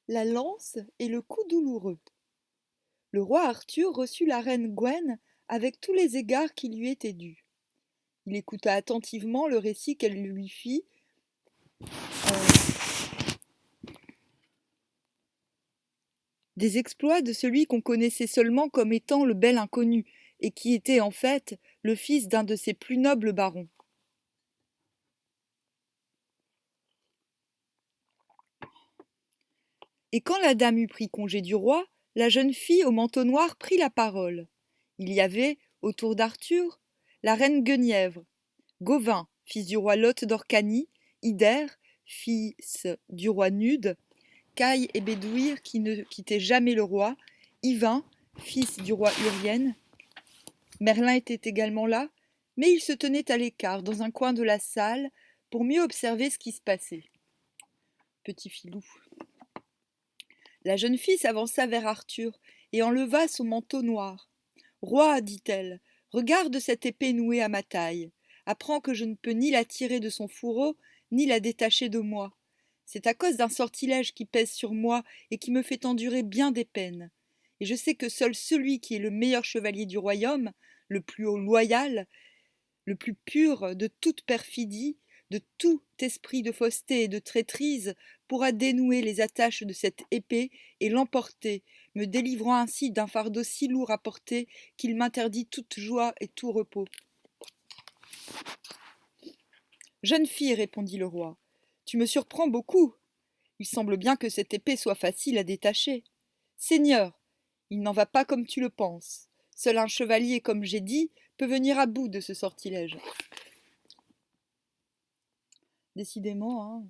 La lance et le coup douloureux. Le roi Arthur reçut la reine Gwen avec tous les égards qui lui étaient dus. Il écouta attentivement le récit qu'elle lui fit des exploits de celui qu'on connaissait seulement comme étant le bel inconnu, et qui était en fait le fils d'un de ses plus nobles barons. Et quand la dame eut pris congé du roi, la jeune fille au manteau noir prit la parole. Il y avait, autour d'Arthur, la reine Guenièvre, Gauvin, fils du roi Lot d'Orcanie, Hyder, fils du roi Nude, Caï et Bédouir qui ne quittaient jamais le roi, Yvain, fils du roi Urien. Merlin était également là, mais il se tenait à l'écart dans un coin de la salle pour mieux observer ce qui se passait. Petit filou. La jeune fille s'avança vers Arthur et enleva son manteau noir. Roi, dit-elle, regarde cette épée nouée à ma taille. Apprends que je ne peux ni la tirer de son fourreau, ni la détacher de moi. C'est à cause d'un sortilège qui pèse sur moi et qui me fait endurer bien des peines. Et je sais que seul celui qui est le meilleur chevalier du royaume, le plus haut loyal, le plus pur de toute perfidie, de tout esprit de fausseté et de traîtrise, pourra dénouer les attaches de cette épée et l'emporter, me délivrant ainsi d'un fardeau si lourd à porter qu'il m'interdit toute joie et tout repos. Jeune fille, répondit le roi, tu me surprends beaucoup. Il semble bien que cette épée soit facile à détacher. Seigneur, il n'en va pas comme tu le penses. Seul un chevalier, comme j'ai dit, peut venir à bout de ce sortilège. Décidément, hein,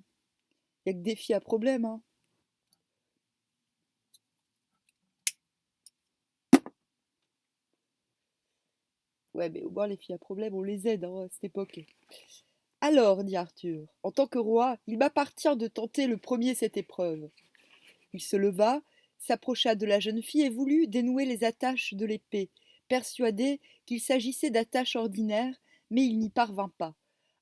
il n'y a que des filles à problème. Hein. Ouais, mais au moins les filles à problème, on les aide hein, à cette époque. Alors, dit Arthur, en tant que roi, il m'appartient de tenter le premier cette épreuve. Il se leva, s'approcha de la jeune fille et voulut dénouer les attaches de l'épée, persuadé qu'il s'agissait d'attaches ordinaires, mais il n'y parvint pas.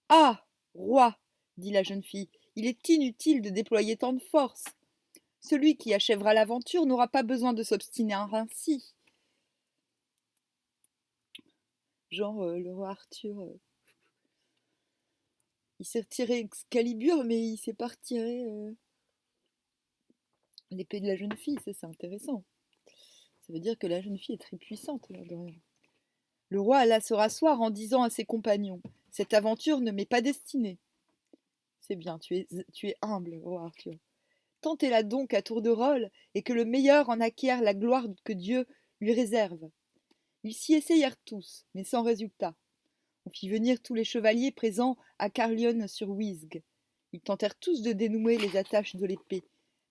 Ah, roi, dit la jeune fille, il est inutile de déployer tant de force. Celui qui achèvera l'aventure n'aura pas besoin de s'obstiner ainsi. Genre, le roi Arthur, il s'est retiré Excalibur, mais il s'est pas retiré l'épée de la jeune fille. Ça, c'est intéressant. Ça veut dire que la jeune fille est très puissante, l'air de rien. Le roi alla se rasseoir en disant à ses compagnons: cette aventure ne m'est pas destinée. C'est bien, tu es humble, roi Arthur. Tentez-la donc à tour de rôle, et que le meilleur en acquiert la gloire que Dieu lui réserve. Ils s'y essayèrent tous, mais sans résultat. On fit venir tous les chevaliers présents à Carlion-sur-Wizg. Ils tentèrent tous de dénouer les attaches de l'épée,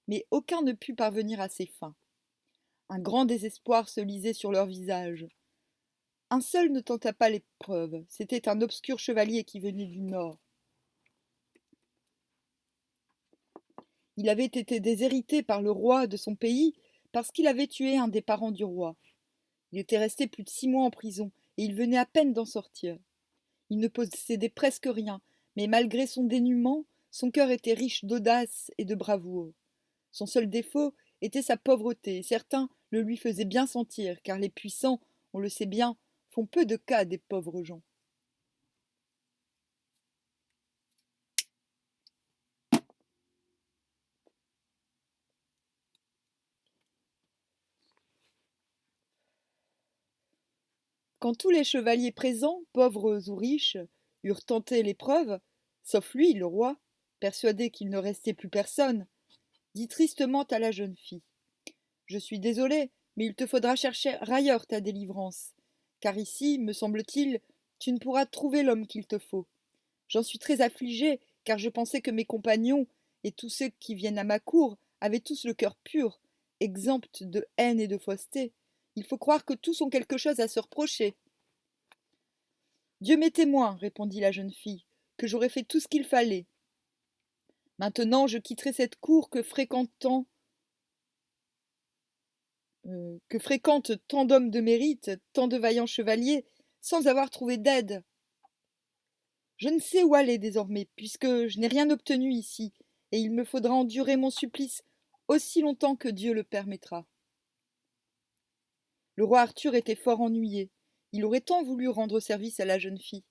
mais aucun ne put parvenir à ses fins. Un grand désespoir se lisait sur leurs visages. Un seul ne tenta pas l'épreuve, c'était un obscur chevalier qui venait du nord. Il avait été déshérité par le roi de son pays parce qu'il avait tué un des parents du roi. Il était resté plus de 6 mois en prison, et il venait à peine d'en sortir. Il ne possédait presque rien, mais malgré son dénuement, son cœur était riche d'audace et de bravoure. Son seul défaut était sa pauvreté, et certains le lui faisaient bien sentir, car les puissants, on le sait bien, font peu de cas des pauvres gens. Quand tous les chevaliers présents, pauvres ou riches, eurent tenté l'épreuve, sauf lui, le roi, persuadé qu'il ne restait plus personne, dit tristement à la jeune fille: je suis désolé, mais il te faudra chercher ailleurs ta délivrance, car ici, me semble-t-il, tu ne pourras trouver l'homme qu'il te faut. J'en suis très affligé, car je pensais que mes compagnons et tous ceux qui viennent à ma cour avaient tous le cœur pur, exempts de haine et de fausseté. Il faut croire que tous ont quelque chose à se reprocher. Dieu m'est témoin, répondit la jeune fille, que j'aurais fait tout ce qu'il fallait. Maintenant, je quitterai cette cour que fréquentent tant d'hommes de mérite, tant de vaillants chevaliers, sans avoir trouvé d'aide. Je ne sais où aller désormais, puisque je n'ai rien obtenu ici, et il me faudra endurer mon supplice aussi longtemps que Dieu le permettra. Le roi Arthur était fort ennuyé. Il aurait tant voulu rendre service à la jeune fille.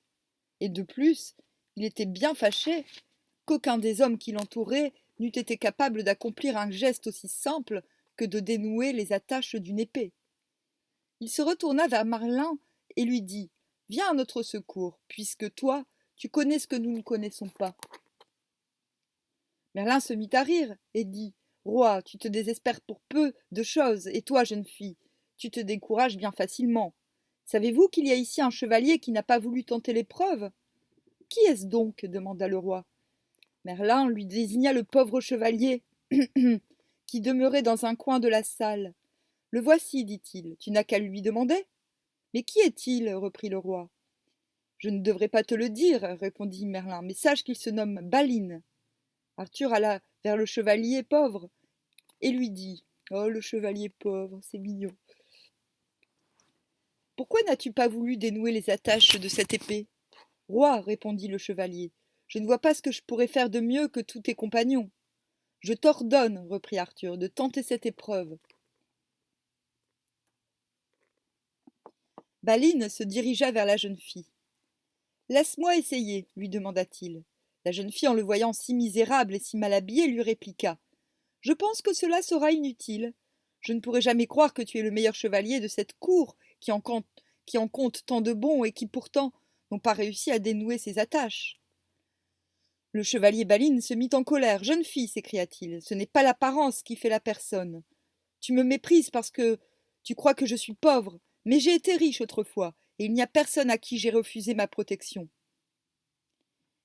Et de plus, il était bien fâché qu'aucun des hommes qui l'entouraient n'eût été capable d'accomplir un geste aussi simple que de dénouer les attaches d'une épée. Il se retourna vers Merlin et lui dit « Viens à notre secours, puisque toi, tu connais ce que nous ne connaissons pas. » Merlin se mit à rire et dit « Roi, tu te désespères pour peu de choses, et toi, jeune fille, tu te décourages bien facilement. Savez-vous qu'il y a ici un chevalier qui n'a pas voulu tenter l'épreuve ?»« Qui est-ce donc ?» demanda le roi. Merlin lui désigna le pauvre chevalier qui demeurait dans un coin de la salle. « Le voici, dit-il, tu n'as qu'à lui demander. »« Mais qui est-il » reprit le roi. « Je ne devrais pas te le dire, répondit Merlin, mais sache qu'il se nomme Balin. » Arthur alla vers le chevalier pauvre et lui dit « Oh, le chevalier pauvre, c'est mignon. Pourquoi n'as-tu pas voulu dénouer les attaches de cette épée ?»« Roi, répondit le chevalier, je ne vois pas ce que je pourrais faire de mieux que tous tes compagnons. »« Je t'ordonne, reprit Arthur, de tenter cette épreuve. » Balin se dirigea vers la jeune fille. « Laisse-moi essayer, lui demanda-t-il. La jeune fille, en le voyant si misérable et si mal habillé, lui répliqua. « Je pense que cela sera inutile. Je ne pourrai jamais croire que tu es le meilleur chevalier de cette cour qui en compte tant de bons et qui pourtant n'ont pas réussi à dénouer ses attaches. » Le chevalier Balin se mit en colère. « Jeune fille, s'écria-t-il, ce n'est pas l'apparence qui fait la personne. Tu me méprises parce que tu crois que je suis pauvre, mais j'ai été riche autrefois, et il n'y a personne à qui j'ai refusé ma protection. »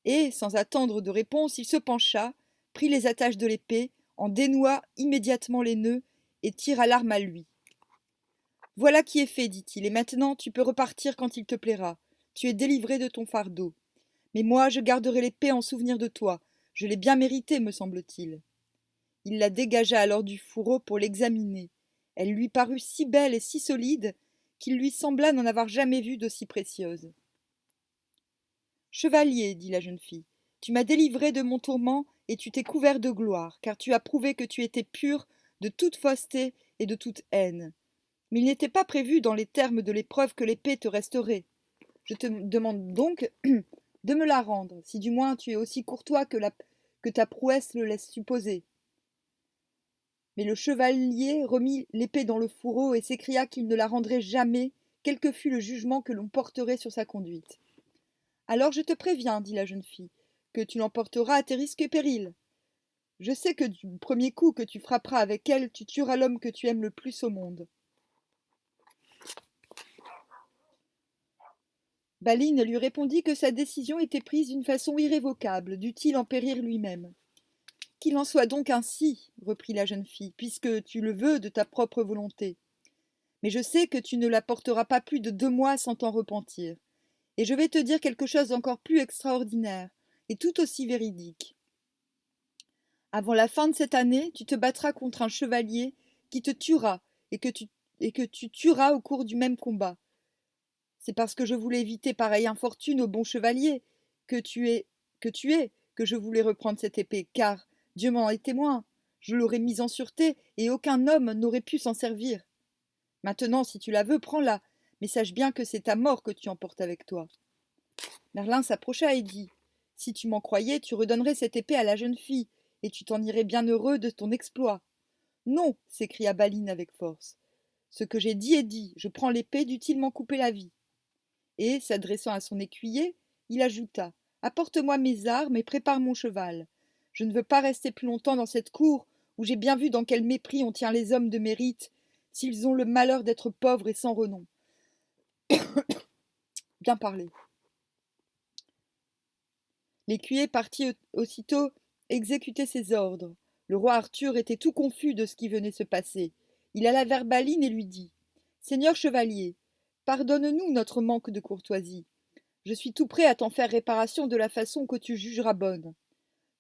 Et, sans attendre de réponse, il se pencha, prit les attaches de l'épée, en dénoua immédiatement les nœuds et tira l'arme à lui. « Voilà qui est fait, dit-il, et maintenant tu peux repartir quand il te plaira. Tu es délivré de ton fardeau. Mais moi, je garderai l'épée en souvenir de toi. Je l'ai bien méritée, me semble-t-il. » Il la dégagea alors du fourreau pour l'examiner. Elle lui parut si belle et si solide qu'il lui sembla n'en avoir jamais vu d'aussi précieuse. « Chevalier, dit la jeune fille, tu m'as délivré de mon tourment et tu t'es couvert de gloire, car tu as prouvé que tu étais pur de toute fausseté et de toute haine. Mais il n'était pas prévu dans les termes de l'épreuve que l'épée te resterait. Je te demande donc de me la rendre, si du moins tu es aussi courtois que ta prouesse le laisse supposer. » Mais le chevalier remit l'épée dans le fourreau et s'écria qu'il ne la rendrait jamais, quel que fût le jugement que l'on porterait sur sa conduite. « Alors je te préviens, dit la jeune fille, que tu l'emporteras à tes risques et périls. Je sais que du premier coup que tu frapperas avec elle, tu tueras l'homme que tu aimes le plus au monde. » Balin lui répondit que sa décision était prise d'une façon irrévocable, dût-il en périr lui-même. « Qu'il en soit donc ainsi, reprit la jeune fille, puisque tu le veux de ta propre volonté. Mais je sais que tu ne la porteras pas plus de 2 mois sans t'en repentir. Et je vais te dire quelque chose d'encore plus extraordinaire, et tout aussi véridique. Avant la fin de cette année, tu te battras contre un chevalier qui te tuera, et que tu tueras au cours du même combat. C'est parce que je voulais éviter pareille infortune au bon chevalier que je voulais reprendre cette épée, car, Dieu m'en est témoin, je l'aurais mise en sûreté, et aucun homme n'aurait pu s'en servir. Maintenant, si tu la veux, prends-la, mais sache bien que c'est ta mort que tu emportes avec toi. » Merlin s'approcha et dit « Si tu m'en croyais, tu redonnerais cette épée à la jeune fille, et tu t'en irais bien heureux de ton exploit. »« Non, s'écria Balin avec force. Ce que j'ai dit est dit, je prends l'épée, dût-il m'en couper la vie. » Et, s'adressant à son écuyer, il ajouta « Apporte-moi mes armes et prépare mon cheval. Je ne veux pas rester plus longtemps dans cette cour où j'ai bien vu dans quel mépris on tient les hommes de mérite s'ils ont le malheur d'être pauvres et sans renom. » Bien parlé. L'écuyer partit aussitôt exécuter ses ordres. Le roi Arthur était tout confus de ce qui venait se passer. Il alla vers Balin et lui dit « Seigneur chevalier, pardonne-nous notre manque de courtoisie. Je suis tout prêt à t'en faire réparation de la façon que tu jugeras bonne.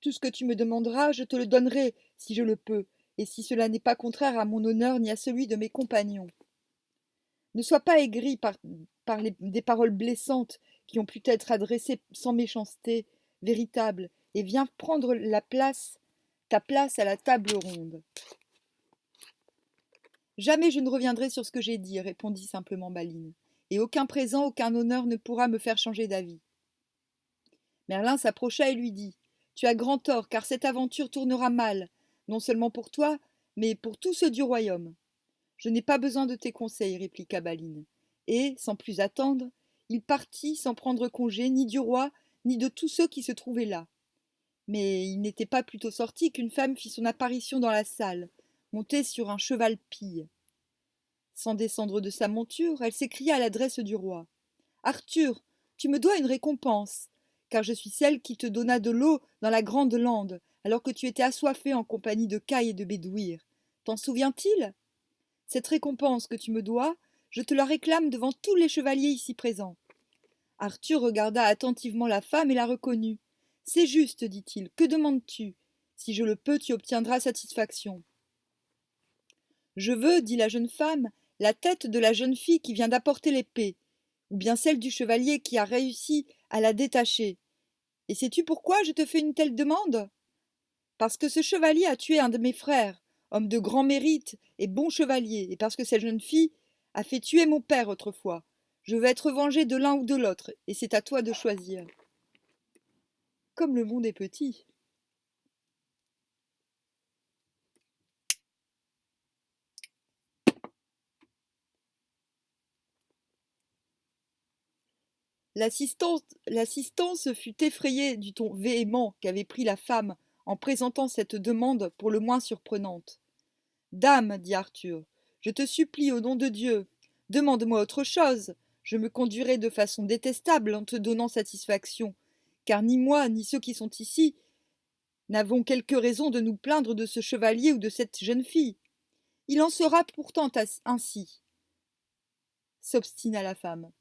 Tout ce que tu me demanderas, je te le donnerai, si je le peux, et si cela n'est pas contraire à mon honneur ni à celui de mes compagnons. Ne sois pas aigri par des paroles blessantes qui ont pu être adressées sans méchanceté véritable, et viens prendre ta place à la table ronde. » Jamais je ne reviendrai sur ce que j'ai dit, répondit simplement Baline, et aucun présent, aucun honneur ne pourra me faire changer d'avis. Merlin s'approcha et lui dit: Tu as grand tort, car cette aventure tournera mal, non seulement pour toi, mais pour tous ceux du royaume. Je n'ai pas besoin de tes conseils, répliqua Baline. Et, sans plus attendre, il partit sans prendre congé ni du roi, ni de tous ceux qui se trouvaient là. Mais il n'était pas plutôt sorti qu'une femme fit son apparition dans la salle, montée sur un cheval pille. Sans descendre de sa monture, elle s'écria à l'adresse du roi: Arthur, tu me dois une récompense, car je suis celle qui te donna de l'eau dans la grande lande, alors que tu étais assoiffé en compagnie de Caille et de Bédouir. T'en souvient-il? Cette récompense que tu me dois, je te la réclame devant tous les chevaliers ici présents. Arthur regarda attentivement la femme et la reconnut. C'est juste, dit-il, que demandes-tu? Si je le peux, tu obtiendras satisfaction. Je veux, dit la jeune femme, la tête de la jeune fille qui vient d'apporter l'épée, ou bien celle du chevalier qui a réussi à la détacher. Et sais-tu pourquoi je te fais une telle demande? Parce que ce chevalier a tué un de mes frères, homme de grand mérite et bon chevalier, et parce que cette jeune fille a fait tuer mon père autrefois. Je veux être vengé de l'un ou de l'autre, et c'est à toi de choisir. Comme le monde est petit. L'assistance fut effrayée du ton véhément qu'avait pris la femme en présentant cette demande pour le moins surprenante. Dame, dit Arthur, je te supplie au nom de Dieu, demande-moi autre chose. Je me conduirai de façon détestable en te donnant satisfaction, car ni moi ni ceux qui sont ici n'avons quelque raison de nous plaindre de ce chevalier ou de cette jeune fille. Il en sera pourtant ainsi, s'obstina la femme.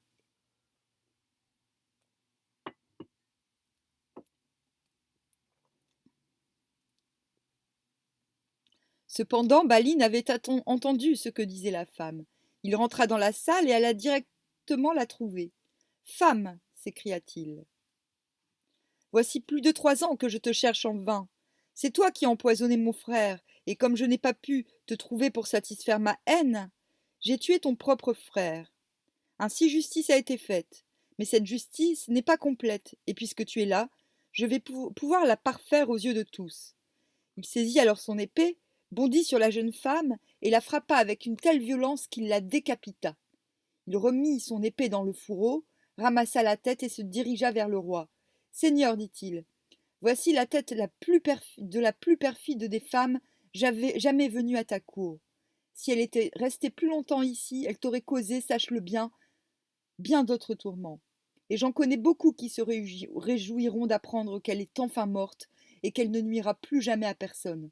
Cependant, Baline avait entendu ce que disait la femme. Il rentra dans la salle et alla directement la trouver. Femme, s'écria-t-il, voici plus de 3 ans que je te cherche en vain. C'est toi qui as empoisonné mon frère, et comme je n'ai pas pu te trouver pour satisfaire ma haine, j'ai tué ton propre frère. Ainsi justice a été faite, mais cette justice n'est pas complète, et puisque tu es là, je vais pouvoir la parfaire aux yeux de tous. Il saisit alors son épée, bondit sur la jeune femme, et la frappa avec une telle violence qu'il la décapita. Il remit son épée dans le fourreau, ramassa la tête et se dirigea vers le roi. Seigneur, dit-il, voici la tête de la plus perfide des femmes jamais venue à ta cour. Si elle était restée plus longtemps ici, elle t'aurait causé, sache-le bien d'autres tourments. Et j'en connais beaucoup qui se réjouiront d'apprendre qu'elle est enfin morte et qu'elle ne nuira plus jamais à personne.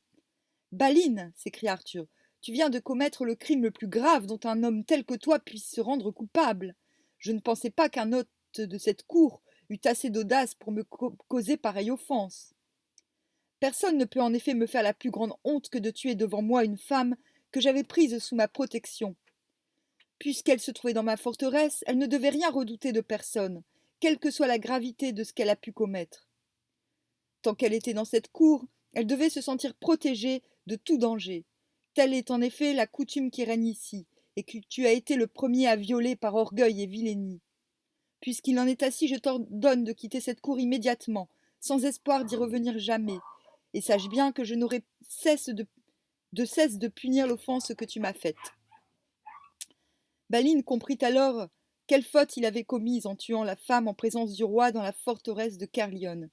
Baline, s'écria Arthur, tu viens de commettre le crime le plus grave dont un homme tel que toi puisse se rendre coupable. Je ne pensais pas qu'un hôte de cette cour eût assez d'audace pour me causer pareille offense. Personne ne peut en effet me faire la plus grande honte que de tuer devant moi une femme que j'avais prise sous ma protection. Puisqu'elle se trouvait dans ma forteresse, elle ne devait rien redouter de personne, quelle que soit la gravité de ce qu'elle a pu commettre. Tant qu'elle était dans cette cour, elle devait se sentir protégée de tout danger. Telle est en effet la coutume qui règne ici, et que tu as été le premier à violer par orgueil et vilainie. Puisqu'il en est ainsi, je t'ordonne de quitter cette cour immédiatement, sans espoir d'y revenir jamais, et sache bien que je n'aurai cesse de punir l'offense que tu m'as faite. Baline comprit alors quelle faute il avait commise en tuant la femme en présence du roi dans la forteresse de Caerleon.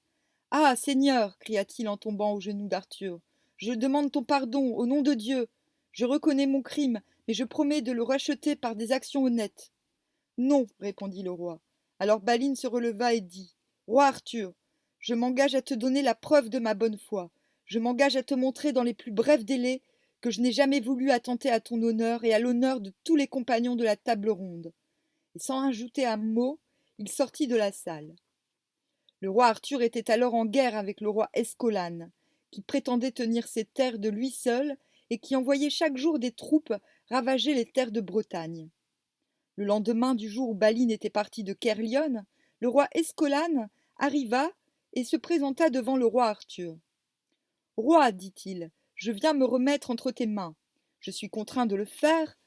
Ah, Seigneur, cria-t-il en tombant aux genoux d'Arthur, je demande ton pardon au nom de Dieu. Je reconnais mon crime, mais je promets de le racheter par des actions honnêtes. Non, répondit le roi. Alors Baline se releva et dit: Roi Arthur, je m'engage à te donner la preuve de ma bonne foi. Je m'engage à te montrer dans les plus brefs délais que je n'ai jamais voulu attenter à ton honneur et à l'honneur de tous les compagnons de la table ronde. Et sans ajouter un mot, il sortit de la salle. Le roi Arthur était alors en guerre avec le roi Escolane, qui prétendait tenir ses terres de lui seul et qui envoyait chaque jour des troupes ravager les terres de Bretagne. Le lendemain du jour où Baline était parti de Caerleon, le roi Escolane arriva et se présenta devant le roi Arthur. Roi, dit-il, je viens me remettre entre tes mains. Je suis contraint de le faire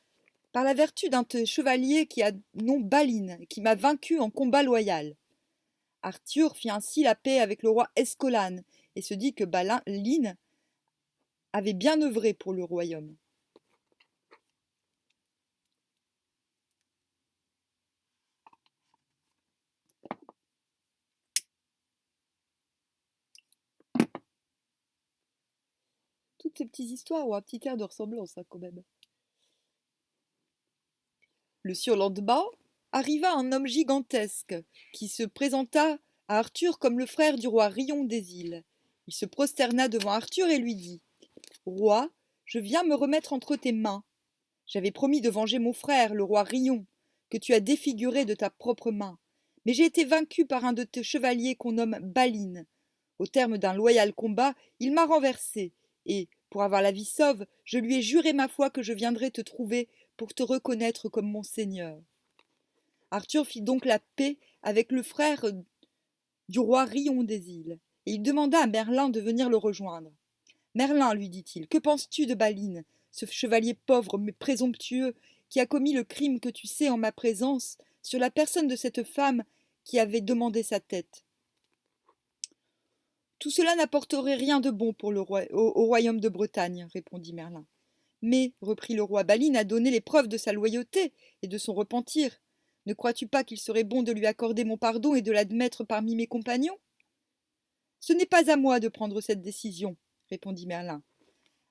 par la vertu d'un chevalier qui a nom Balin, qui m'a vaincu en combat loyal. Arthur fit ainsi la paix avec le roi Escalane, et se dit que Balin avait bien œuvré pour le royaume. Toutes ces petites histoires ont un petit air de ressemblance, hein, quand même. Le surlendemain, arriva un homme gigantesque, qui se présenta à Arthur comme le frère du roi Rion des îles. Il se prosterna devant Arthur et lui dit « Roi, je viens me remettre entre tes mains. J'avais promis de venger mon frère, le roi Rion, que tu as défiguré de ta propre main. Mais j'ai été vaincu par un de tes chevaliers qu'on nomme Balin. Au terme d'un loyal combat, il m'a renversé, et, pour avoir la vie sauve, je lui ai juré ma foi que je viendrais te trouver pour te reconnaître comme mon seigneur. » Arthur fit donc la paix avec le frère du roi Rion des îles, et il demanda à Merlin de venir le rejoindre. Merlin, lui dit-il, que penses-tu de Balin, ce chevalier pauvre mais présomptueux, qui a commis le crime que tu sais en ma présence sur la personne de cette femme qui avait demandé sa tête? Tout cela n'apporterait rien de bon pour au royaume de Bretagne, répondit Merlin. Mais, reprit le roi, Balin a donné les preuves de sa loyauté et de son repentir. Ne crois-tu pas qu'il serait bon de lui accorder mon pardon et de l'admettre parmi mes compagnons? Ce n'est pas à moi de prendre cette décision, répondit Merlin.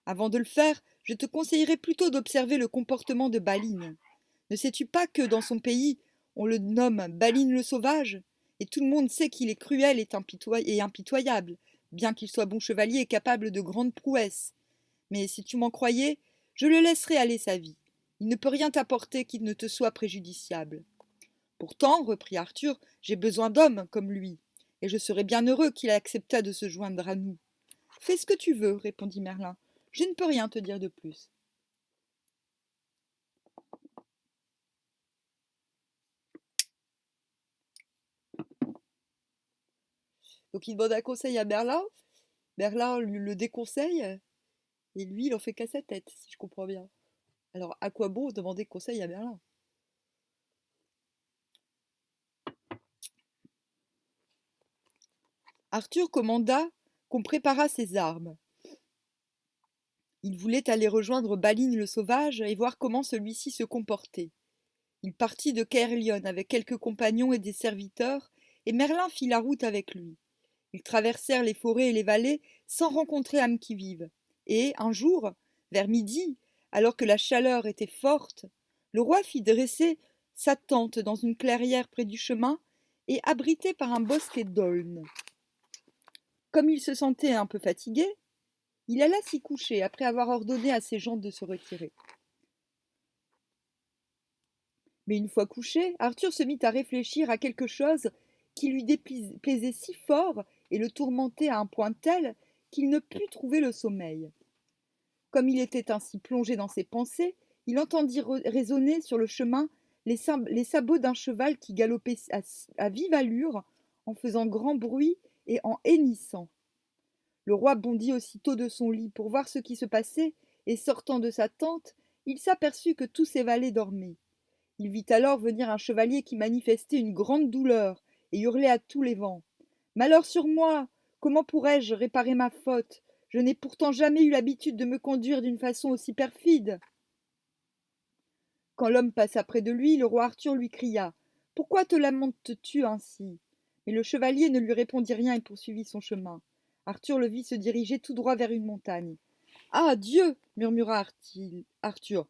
Avant de le faire, je te conseillerais plutôt d'observer le comportement de Balin. Ne sais-tu pas que, dans son pays, on le nomme Balin le sauvage, et tout le monde sait qu'il est cruel et impitoyable, bien qu'il soit bon chevalier et capable de grandes prouesses. Mais si tu m'en croyais, je le laisserai aller sa vie. Il ne peut rien t'apporter qui ne te soit préjudiciable. Pourtant, reprit Arthur, j'ai besoin d'hommes comme lui, et je serais bien heureux qu'il acceptât de se joindre à nous. Fais ce que tu veux, répondit Merlin. Je ne peux rien te dire de plus. Donc il demande un conseil à Merlin. Merlin lui le déconseille, et lui, il en fait qu'à sa tête, si je comprends bien. Alors, à quoi bon demander conseil à Merlin? Arthur commanda qu'on préparât ses armes. Il voulait aller rejoindre Balin le sauvage et voir comment celui-ci se comportait. Il partit de Caerleon avec quelques compagnons et des serviteurs, et Merlin fit la route avec lui. Ils traversèrent les forêts et les vallées sans rencontrer âme qui vive. Et, un jour, vers midi, alors que la chaleur était forte, le roi fit dresser sa tente dans une clairière près du chemin et abrité par un bosquet d'aulnes. Comme il se sentait un peu fatigué, il alla s'y coucher après avoir ordonné à ses gens de se retirer. Mais une fois couché, Arthur se mit à réfléchir à quelque chose qui lui déplaisait si fort et le tourmentait à un point tel qu'il ne put trouver le sommeil. Comme il était ainsi plongé dans ses pensées, il entendit résonner sur le chemin les sabots d'un cheval qui galopait à vive allure, en faisant grand bruit et en hennissant. Le roi bondit aussitôt de son lit pour voir ce qui se passait, et sortant de sa tente, il s'aperçut que tous ses valets dormaient. Il vit alors venir un chevalier qui manifestait une grande douleur et hurlait à tous les vents. « Malheur sur moi! Comment pourrais-je réparer ma faute? Je n'ai pourtant jamais eu l'habitude de me conduire d'une façon aussi perfide. » Quand l'homme passa près de lui, le roi Arthur lui cria « Pourquoi te lamentes-tu ainsi ?» Mais le chevalier ne lui répondit rien et poursuivit son chemin. Arthur le vit se diriger tout droit vers une montagne. « Ah, Dieu ! Murmura Arthur.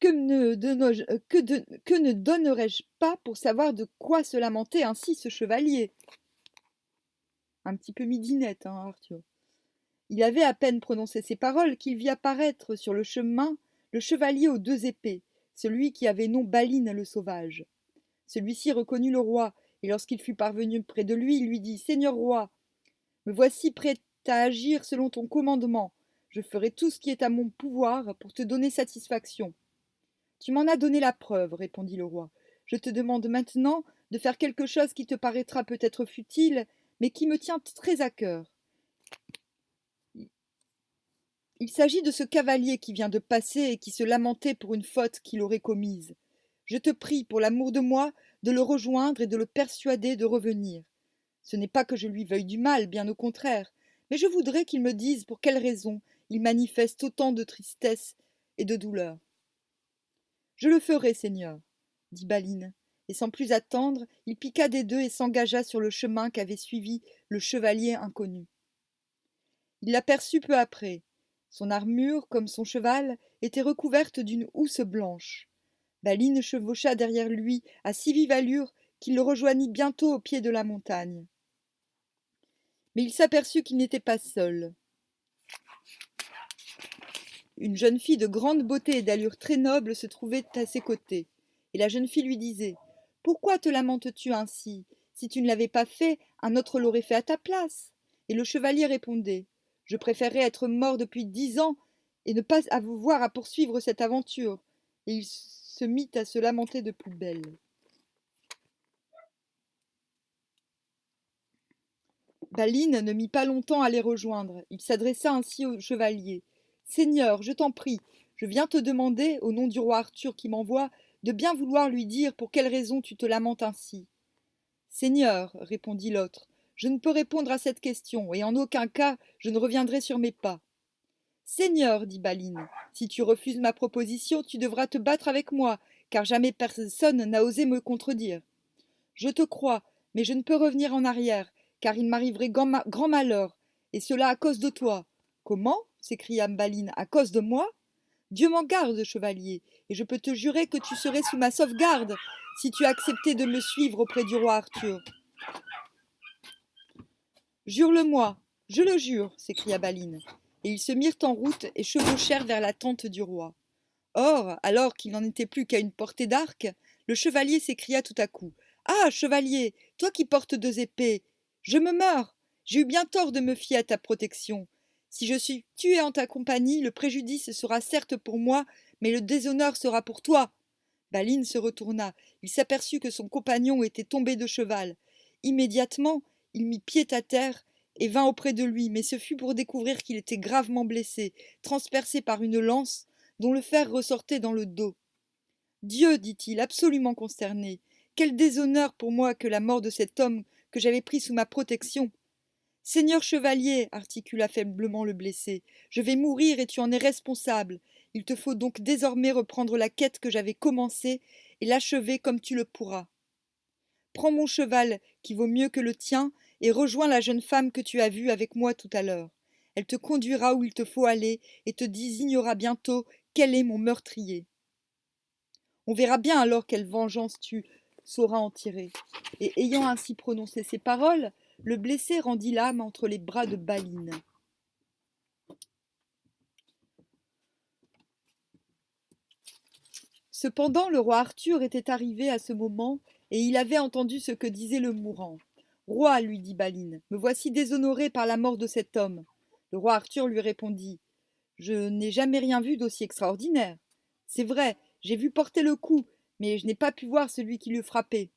Que ne donnerais-je pas pour savoir de quoi se lamentait ainsi ce chevalier? Un petit peu midinette, hein, Arthur. Il avait à peine prononcé ces paroles qu'il vit apparaître sur le chemin le chevalier aux deux épées, celui qui avait nom Balin le sauvage. Celui-ci reconnut le roi, et lorsqu'il fut parvenu près de lui, il lui dit « Seigneur roi, me voici prêt à agir selon ton commandement. Je ferai tout ce qui est à mon pouvoir pour te donner satisfaction. » Tu m'en as donné la preuve, répondit le roi. Je te demande maintenant de faire quelque chose qui te paraîtra peut-être futile, mais qui me tient très à cœur. Il s'agit de ce cavalier qui vient de passer et qui se lamentait pour une faute qu'il aurait commise. Je te prie, pour l'amour de moi, de le rejoindre et de le persuader de revenir. Ce n'est pas que je lui veuille du mal, bien au contraire, mais je voudrais qu'il me dise pour quelle raison il manifeste autant de tristesse et de douleur. Je le ferai, Seigneur, dit Baline, et sans plus attendre, il piqua des deux et s'engagea sur le chemin qu'avait suivi le chevalier inconnu. Il l'aperçut peu après. Son armure, comme son cheval, était recouverte d'une housse blanche. Baline chevaucha derrière lui à si vive allure qu'il le rejoignit bientôt au pied de la montagne. Mais il s'aperçut qu'il n'était pas seul. Une jeune fille de grande beauté et d'allure très noble se trouvait à ses côtés, et la jeune fille lui disait « Pourquoi te lamentes-tu ainsi? Si tu ne l'avais pas fait, un autre l'aurait fait à ta place. » Et le chevalier répondait « Je préférerais être mort depuis 10 ans et ne pas avoir à poursuivre cette aventure. » Et il se mit à se lamenter de plus belle. Baline ne mit pas longtemps à les rejoindre. Il s'adressa ainsi au chevalier. « Seigneur, je t'en prie, je viens te demander, au nom du roi Arthur qui m'envoie, de bien vouloir lui dire pour quelle raison tu te lamentes ainsi. »« Seigneur, répondit l'autre, je ne peux répondre à cette question, et en aucun cas je ne reviendrai sur mes pas. »« Seigneur, dit Baline, si tu refuses ma proposition, tu devras te battre avec moi, car jamais personne n'a osé me contredire. Je te crois, mais je ne peux revenir en arrière, car il m'arriverait grand malheur, et cela à cause de toi. »« Comment ? S'écria Baline, à cause de moi ? Dieu m'en garde, chevalier, et je peux te jurer que tu serais sous ma sauvegarde si tu acceptais de me suivre auprès du roi Arthur. »« Jure-le-moi, je le jure, s'écria Baline, et ils se mirent en route et chevauchèrent vers la tente du roi. Or, alors qu'il n'en était plus qu'à une portée d'arc, le chevalier s'écria tout à coup. « Ah, chevalier, toi qui portes 2 épées, je me meurs. J'ai eu bien tort de me fier à ta protection. Si je suis tué en ta compagnie, le préjudice sera certes pour moi, mais le déshonneur sera pour toi. » Baline se retourna. Il s'aperçut que son compagnon était tombé de cheval. Immédiatement, il mit pied à terre et vint auprès de lui, mais ce fut pour découvrir qu'il était gravement blessé, transpercé par une lance dont le fer ressortait dans le dos. « Dieu, dit-il, absolument consterné, quel déshonneur pour moi que la mort de cet homme que j'avais pris sous ma protection. »« Seigneur chevalier, articula faiblement le blessé, je vais mourir et tu en es responsable. Il te faut donc désormais reprendre la quête que j'avais commencée et l'achever comme tu le pourras. Prends mon cheval, qui vaut mieux que le tien, et rejoins la jeune femme que tu as vue avec moi tout à l'heure. Elle te conduira où il te faut aller et te désignera bientôt quel est mon meurtrier. On verra bien alors quelle vengeance tu sauras en tirer. » Et ayant ainsi prononcé ces paroles, le blessé rendit l'âme entre les bras de Baline. Cependant, le roi Arthur était arrivé à ce moment, et il avait entendu ce que disait le mourant. « Roi, lui dit Baline, me voici déshonoré par la mort de cet homme. » Le roi Arthur lui répondit « Je n'ai jamais rien vu d'aussi extraordinaire. C'est vrai, j'ai vu porter le coup, mais je n'ai pas pu voir celui qui l'eût frappé. »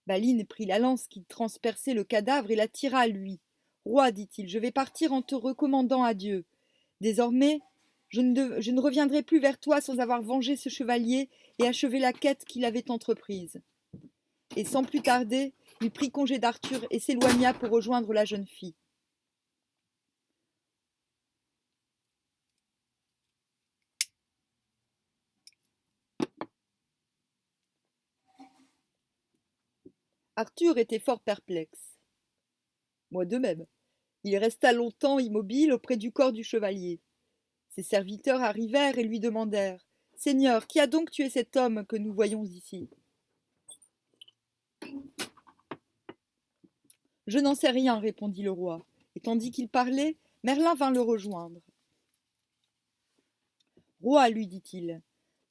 Baline prit la lance qui transperçait le cadavre et la tira à lui. « Roi, dit-il, je vais partir en te recommandant à Dieu. Désormais, je ne reviendrai plus vers toi sans avoir vengé ce chevalier et achevé la quête qu'il avait entreprise. » Et sans plus tarder, il prit congé d'Arthur et s'éloigna pour rejoindre la jeune fille. Arthur était fort perplexe. Moi de même. Il resta longtemps immobile auprès du corps du chevalier. Ses serviteurs arrivèrent et lui demandèrent « Seigneur, qui a donc tué cet homme que nous voyons ici ?»« Je n'en sais rien, répondit le roi, et tandis qu'il parlait, Merlin vint le rejoindre. « Roi, lui dit-il,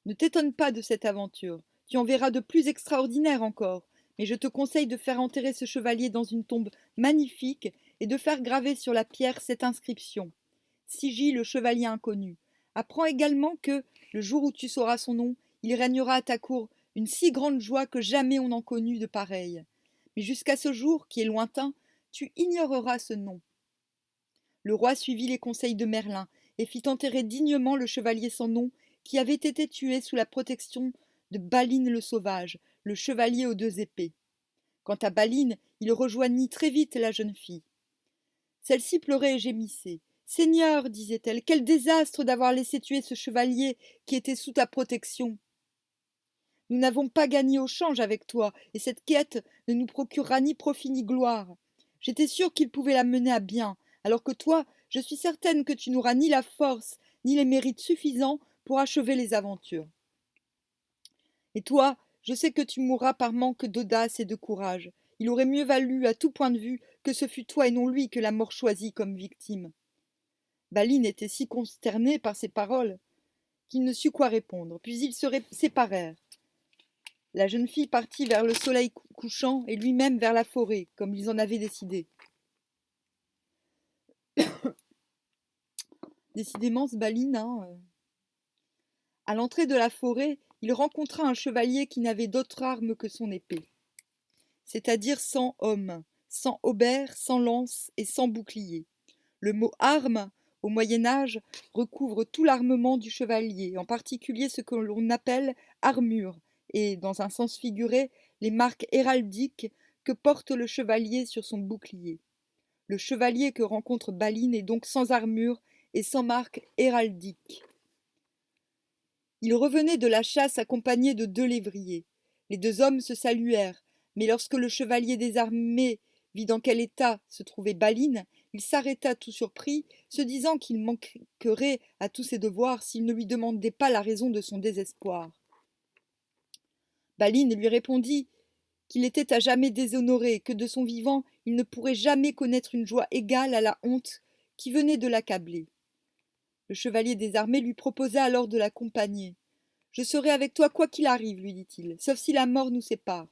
ne t'étonne pas de cette aventure, tu en verras de plus extraordinaires encore, mais je te conseille de faire enterrer ce chevalier dans une tombe magnifique et de faire graver sur la pierre cette inscription. Sigil le chevalier inconnu. Apprends également que, le jour où tu sauras son nom, il régnera à ta cour une si grande joie que jamais on n'en connut de pareille. Mais jusqu'à ce jour, qui est lointain, tu ignoreras ce nom. Le roi suivit les conseils de Merlin et fit enterrer dignement le chevalier sans nom qui avait été tué sous la protection de Balin le Sauvage, le chevalier aux deux épées. Quant à Balin, il rejoignit très vite la jeune fille. Celle-ci pleurait et gémissait. Seigneur, disait-elle, quel désastre d'avoir laissé tuer ce chevalier qui était sous ta protection. Nous n'avons pas gagné au change avec toi, et cette quête ne nous procurera ni profit ni gloire. J'étais sûre qu'il pouvait la mener à bien, alors que toi, je suis certaine que tu n'auras ni la force, ni les mérites suffisants pour achever les aventures. Et toi, je sais que tu mourras par manque d'audace et de courage. Il aurait mieux valu, à tout point de vue, que ce fût toi et non lui que la mort choisit comme victime. Balin était si consterné par ces paroles qu'il ne sut quoi répondre, puis ils se séparèrent. La jeune fille partit vers le soleil couchant et lui-même vers la forêt, comme ils en avaient décidé. Décidément, ce Balin, À l'entrée de la forêt, il rencontra un chevalier qui n'avait d'autre arme que son épée, c'est-à-dire sans homme, sans haubert, sans lance et sans bouclier. Le mot arme, au Moyen Âge, recouvre tout l'armement du chevalier, en particulier ce que l'on appelle armure, et, dans un sens figuré, les marques héraldiques que porte le chevalier sur son bouclier. Le chevalier que rencontre Balin est donc sans armure et sans marque héraldique. Il revenait de la chasse accompagné de 2 lévriers. Les 2 hommes se saluèrent, mais lorsque le chevalier désarmé vit dans quel état se trouvait Balin, il s'arrêta tout surpris, se disant qu'il manquerait à tous ses devoirs s'il ne lui demandait pas la raison de son désespoir. Balin lui répondit qu'il était à jamais déshonoré, que de son vivant il ne pourrait jamais connaître une joie égale à la honte qui venait de l'accabler. Le chevalier désarmé lui proposa alors de l'accompagner. Je serai avec toi quoi qu'il arrive, lui dit-il, sauf si la mort nous sépare.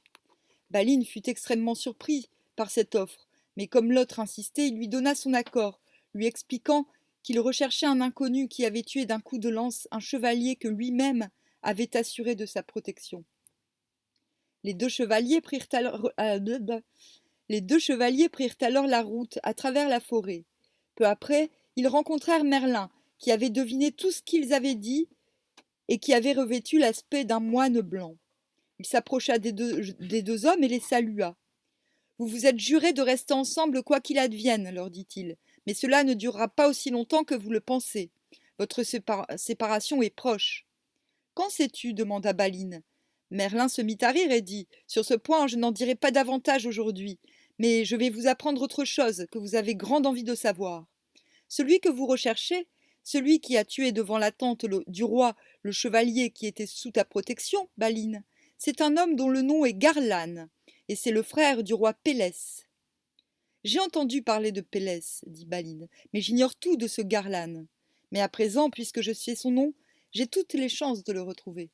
Balin fut extrêmement surpris par cette offre, mais comme l'autre insistait, il lui donna son accord, lui expliquant qu'il recherchait un inconnu qui avait tué d'un coup de lance un chevalier que lui-même avait assuré de sa protection. Les deux chevaliers prirent alors la route à travers la forêt. Peu après, ils rencontrèrent Merlin, qui avait deviné tout ce qu'ils avaient dit et qui avait revêtu l'aspect d'un moine blanc. Il s'approcha des deux hommes et les salua. Vous vous êtes jurés de rester ensemble quoi qu'il advienne, leur dit-il, mais cela ne durera pas aussi longtemps que vous le pensez. Votre séparation est proche. Qu'en sais-tu demanda Balin. Merlin se mit à rire et dit sur ce point je n'en dirai pas davantage aujourd'hui, mais je vais vous apprendre autre chose que vous avez grande envie de savoir. Celui que vous recherchez, celui qui a tué devant la tente du roi le chevalier qui était sous ta protection, Balin, c'est un homme dont le nom est Garlane, et c'est le frère du roi Pélès. J'ai entendu parler de Pélès, dit Balin, mais j'ignore tout de ce Garlane. Mais à présent, puisque je sais son nom, j'ai toutes les chances de le retrouver.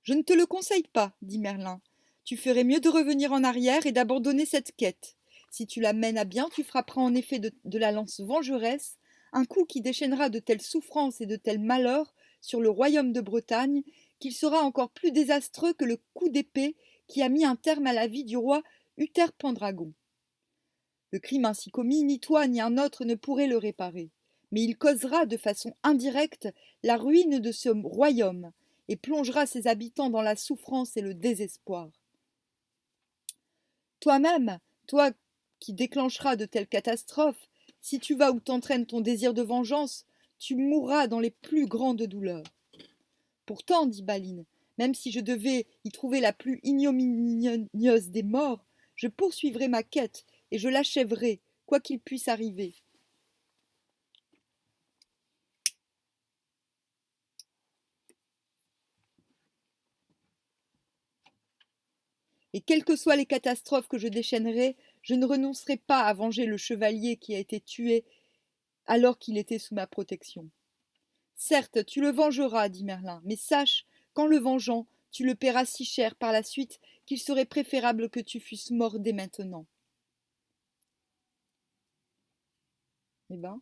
Je ne te le conseille pas, dit Merlin. Tu ferais mieux de revenir en arrière et d'abandonner cette quête. Si tu la mènes à bien, tu frapperas en effet de la lance vengeresse un coup qui déchaînera de telles souffrances et de tels malheurs sur le royaume de Bretagne qu'il sera encore plus désastreux que le coup d'épée qui a mis un terme à la vie du roi Uther Pendragon. Le crime ainsi commis, ni toi ni un autre ne pourrait le réparer, mais il causera de façon indirecte la ruine de ce royaume et plongera ses habitants dans la souffrance et le désespoir. Toi-même, toi qui déclencheras de telles catastrophes, si tu vas où t'entraîne ton désir de vengeance, tu mourras dans les plus grandes douleurs. Pourtant, dit Balin, même si je devais y trouver la plus ignominieuse des morts, je poursuivrai ma quête et je l'achèverai, quoi qu'il puisse arriver. Et quelles que soient les catastrophes que je déchaînerai, je ne renoncerai pas à venger le chevalier qui a été tué alors qu'il était sous ma protection. Certes, tu le vengeras, dit Merlin, mais sache qu'en le vengeant, tu le paieras si cher par la suite qu'il serait préférable que tu fusses mort dès maintenant. Eh ben.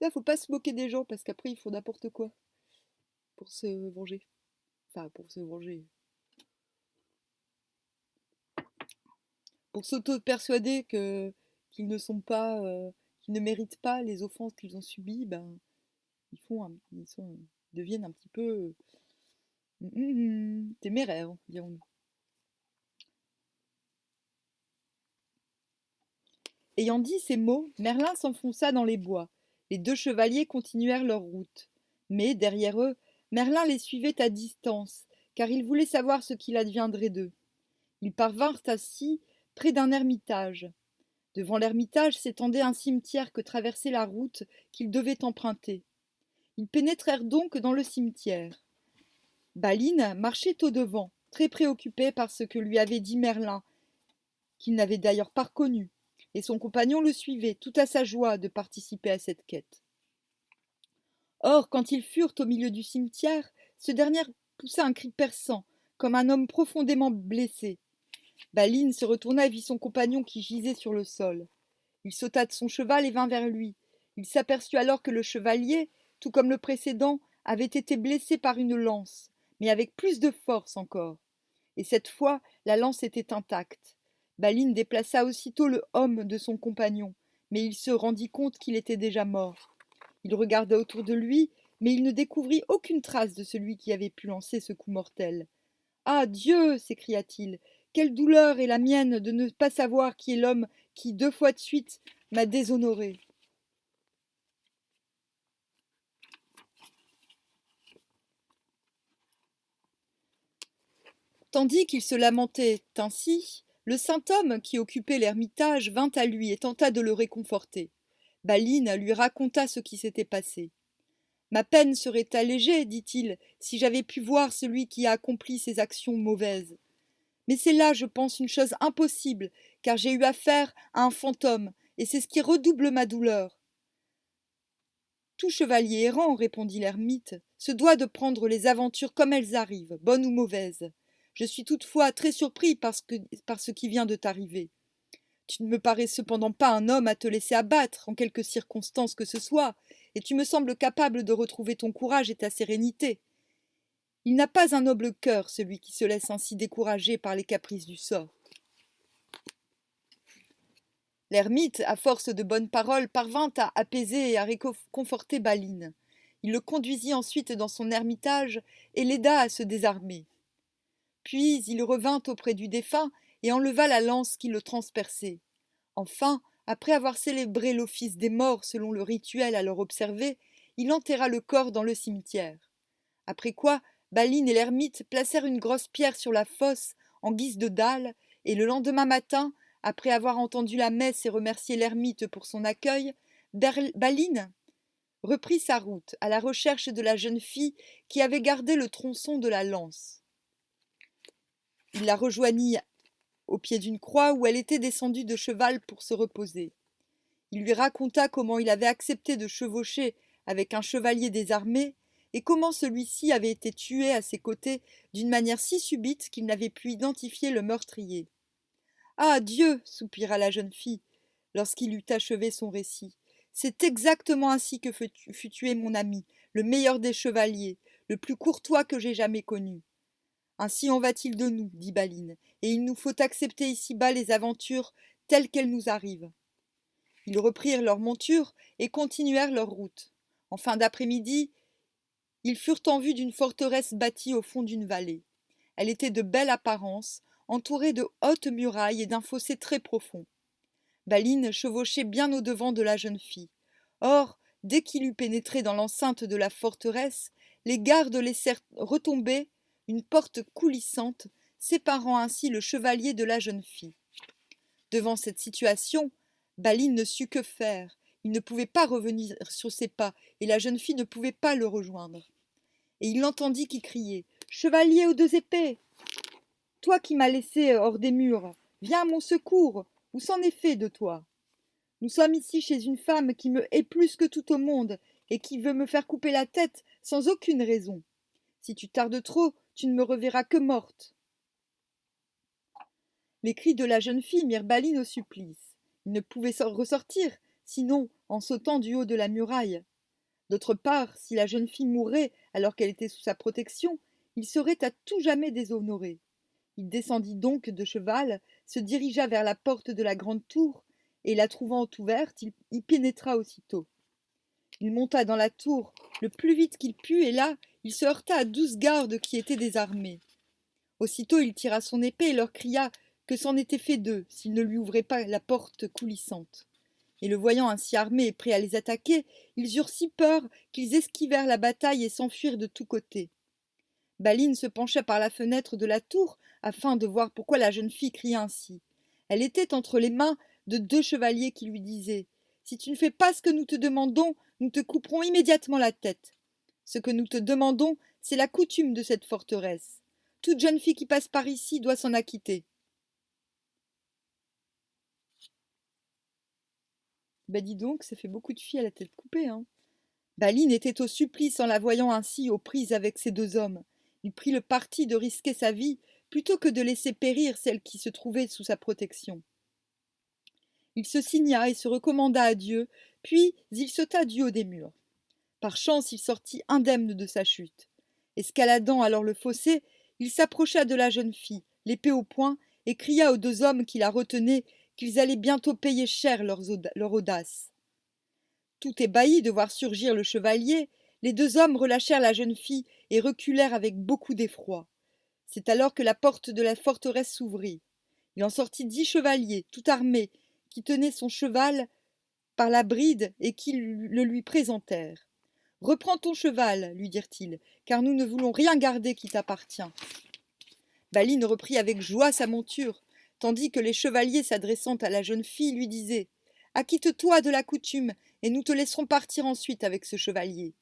Ça, faut pas se moquer des gens parce qu'après ils font n'importe quoi pour se venger. Enfin, pour se venger. pour s'auto-persuader qu'ils ne sont pas, qu'ils ne méritent pas les offenses qu'ils ont subies, ben, ils deviennent un petit peu téméraires, dirons-nous. Ayant dit ces mots, Merlin s'enfonça dans les bois. Les deux chevaliers continuèrent leur route. Mais, derrière eux, Merlin les suivait à distance, car il voulait savoir ce qu'il adviendrait d'eux. Ils parvinrent ainsi près d'un ermitage. Devant l'ermitage s'étendait un cimetière que traversait la route qu'ils devaient emprunter. Ils pénétrèrent donc dans le cimetière. Balin marchait au-devant, très préoccupé par ce que lui avait dit Merlin, qu'il n'avait d'ailleurs pas reconnu, et son compagnon le suivait, tout à sa joie de participer à cette quête. Or, quand ils furent au milieu du cimetière, ce dernier poussa un cri perçant, comme un homme profondément blessé. Balin se retourna et vit son compagnon qui gisait sur le sol. Il sauta de son cheval et vint vers lui. Il s'aperçut alors que le chevalier, tout comme le précédent, avait été blessé par une lance, mais avec plus de force encore. Et cette fois, la lance était intacte. Balin déplaça aussitôt le homme de son compagnon, mais il se rendit compte qu'il était déjà mort. Il regarda autour de lui, mais il ne découvrit aucune trace de celui qui avait pu lancer ce coup mortel. Ah Dieu, s'écria-t-il, quelle douleur est la mienne de ne pas savoir qui est l'homme qui, 2 fois de suite, m'a déshonoré. Tandis qu'il se lamentait ainsi, le saint homme qui occupait l'ermitage vint à lui et tenta de le réconforter. Balin lui raconta ce qui s'était passé. Ma peine serait allégée, dit-il, si j'avais pu voir celui qui a accompli ces actions mauvaises. Mais c'est là, je pense, une chose impossible, car j'ai eu affaire à un fantôme, et c'est ce qui redouble ma douleur. Tout chevalier errant, répondit l'ermite, se doit de prendre les aventures comme elles arrivent, bonnes ou mauvaises. Je suis toutefois très surpris par ce qui vient de t'arriver. Tu ne me parais cependant pas un homme à te laisser abattre en quelque circonstance que ce soit, et tu me sembles capable de retrouver ton courage et ta sérénité. Il n'a pas un noble cœur, celui qui se laisse ainsi décourager par les caprices du sort. L'ermite, à force de bonnes paroles, parvint à apaiser et à réconforter Balin. Il le conduisit ensuite dans son ermitage et l'aida à se désarmer. Puis il revint auprès du défunt et enleva la lance qui le transperçait. Enfin, après avoir célébré l'office des morts selon le rituel alors observé, il enterra le corps dans le cimetière. Après quoi, Balin et l'ermite placèrent une grosse pierre sur la fosse en guise de dalle, et le lendemain matin, après avoir entendu la messe et remercié l'ermite pour son accueil, Balin reprit sa route à la recherche de la jeune fille qui avait gardé le tronçon de la lance. Il la rejoignit au pied d'une croix où elle était descendue de cheval pour se reposer. Il lui raconta comment il avait accepté de chevaucher avec un chevalier désarmé et comment celui-ci avait été tué à ses côtés d'une manière si subite qu'il n'avait pu identifier le meurtrier. Ah Dieu, soupira la jeune fille lorsqu'il eut achevé son récit. C'est exactement ainsi que fut tué mon ami, le meilleur des chevaliers, le plus courtois que j'aie jamais connu. Ainsi en va-t-il de nous, dit Balin, et il nous faut accepter ici-bas les aventures telles qu'elles nous arrivent. Ils reprirent leur monture et continuèrent leur route. En fin d'après-midi, ils furent en vue d'une forteresse bâtie au fond d'une vallée. Elle était de belle apparence, entourée de hautes murailles et d'un fossé très profond. Balin chevauchait bien au-devant de la jeune fille. Or, dès qu'il eut pénétré dans l'enceinte de la forteresse, les gardes laissèrent retomber une porte coulissante, séparant ainsi le chevalier de la jeune fille. Devant cette situation, Balin ne sut que faire. Il ne pouvait pas revenir sur ses pas, et la jeune fille ne pouvait pas le rejoindre. Et il l'entendit qui criait « Chevalier aux 2 épées ! Toi qui m'as laissé hors des murs, viens à mon secours, où s'en est fait de toi? Nous sommes ici chez une femme qui me hait plus que tout au monde, et qui veut me faire couper la tête sans aucune raison. Si tu tardes trop, tu ne me reverras que morte. » Les cris de la jeune fille mirent Balin au supplice. Il ne pouvait ressortir, sinon en sautant du haut de la muraille. D'autre part, si la jeune fille mourait alors qu'elle était sous sa protection, il serait à tout jamais déshonoré. Il descendit donc de cheval, se dirigea vers la porte de la grande tour, et la trouvant ouverte, il y pénétra aussitôt. Il monta dans la tour le plus vite qu'il put, et là, il se heurta à 12 gardes qui étaient désarmés. Aussitôt il tira son épée et leur cria que c'en était fait d'eux, s'ils ne lui ouvraient pas la porte coulissante. Et le voyant ainsi armé et prêt à les attaquer, ils eurent si peur qu'ils esquivèrent la bataille et s'enfuirent de tous côtés. Baline se pencha par la fenêtre de la tour afin de voir pourquoi la jeune fille criait ainsi. Elle était entre les mains de 2 chevaliers qui lui disaient « Si tu ne fais pas ce que nous te demandons, nous te couperons immédiatement la tête. Ce que nous te demandons, c'est la coutume de cette forteresse. Toute jeune fille qui passe par ici doit s'en acquitter. » Ben dis donc, ça fait beaucoup de filles à la tête coupée, hein. Baline était au supplice en la voyant ainsi aux prises avec ces 2 hommes. Il prit le parti de risquer sa vie plutôt que de laisser périr celle qui se trouvait sous sa protection. Il se signa et se recommanda à Dieu, puis il sauta du haut des murs. Par chance, il sortit indemne de sa chute. Escaladant alors le fossé, il s'approcha de la jeune fille, l'épée au poing, et cria aux 2 hommes qui la retenaient qu'ils allaient bientôt payer cher leur audace. Tout ébahis de voir surgir le chevalier, les 2 hommes relâchèrent la jeune fille et reculèrent avec beaucoup d'effroi. C'est alors que la porte de la forteresse s'ouvrit. Il en sortit 10 chevaliers, tout armés, qui tenaient son cheval par la bride et qui le lui présentèrent. « Reprends ton cheval, lui dirent-ils, car nous ne voulons rien garder qui t'appartient. » Baline reprit avec joie sa monture, tandis que les chevaliers s'adressant à la jeune fille lui disaient « Acquitte-toi de la coutume, et nous te laisserons partir ensuite avec ce chevalier. »«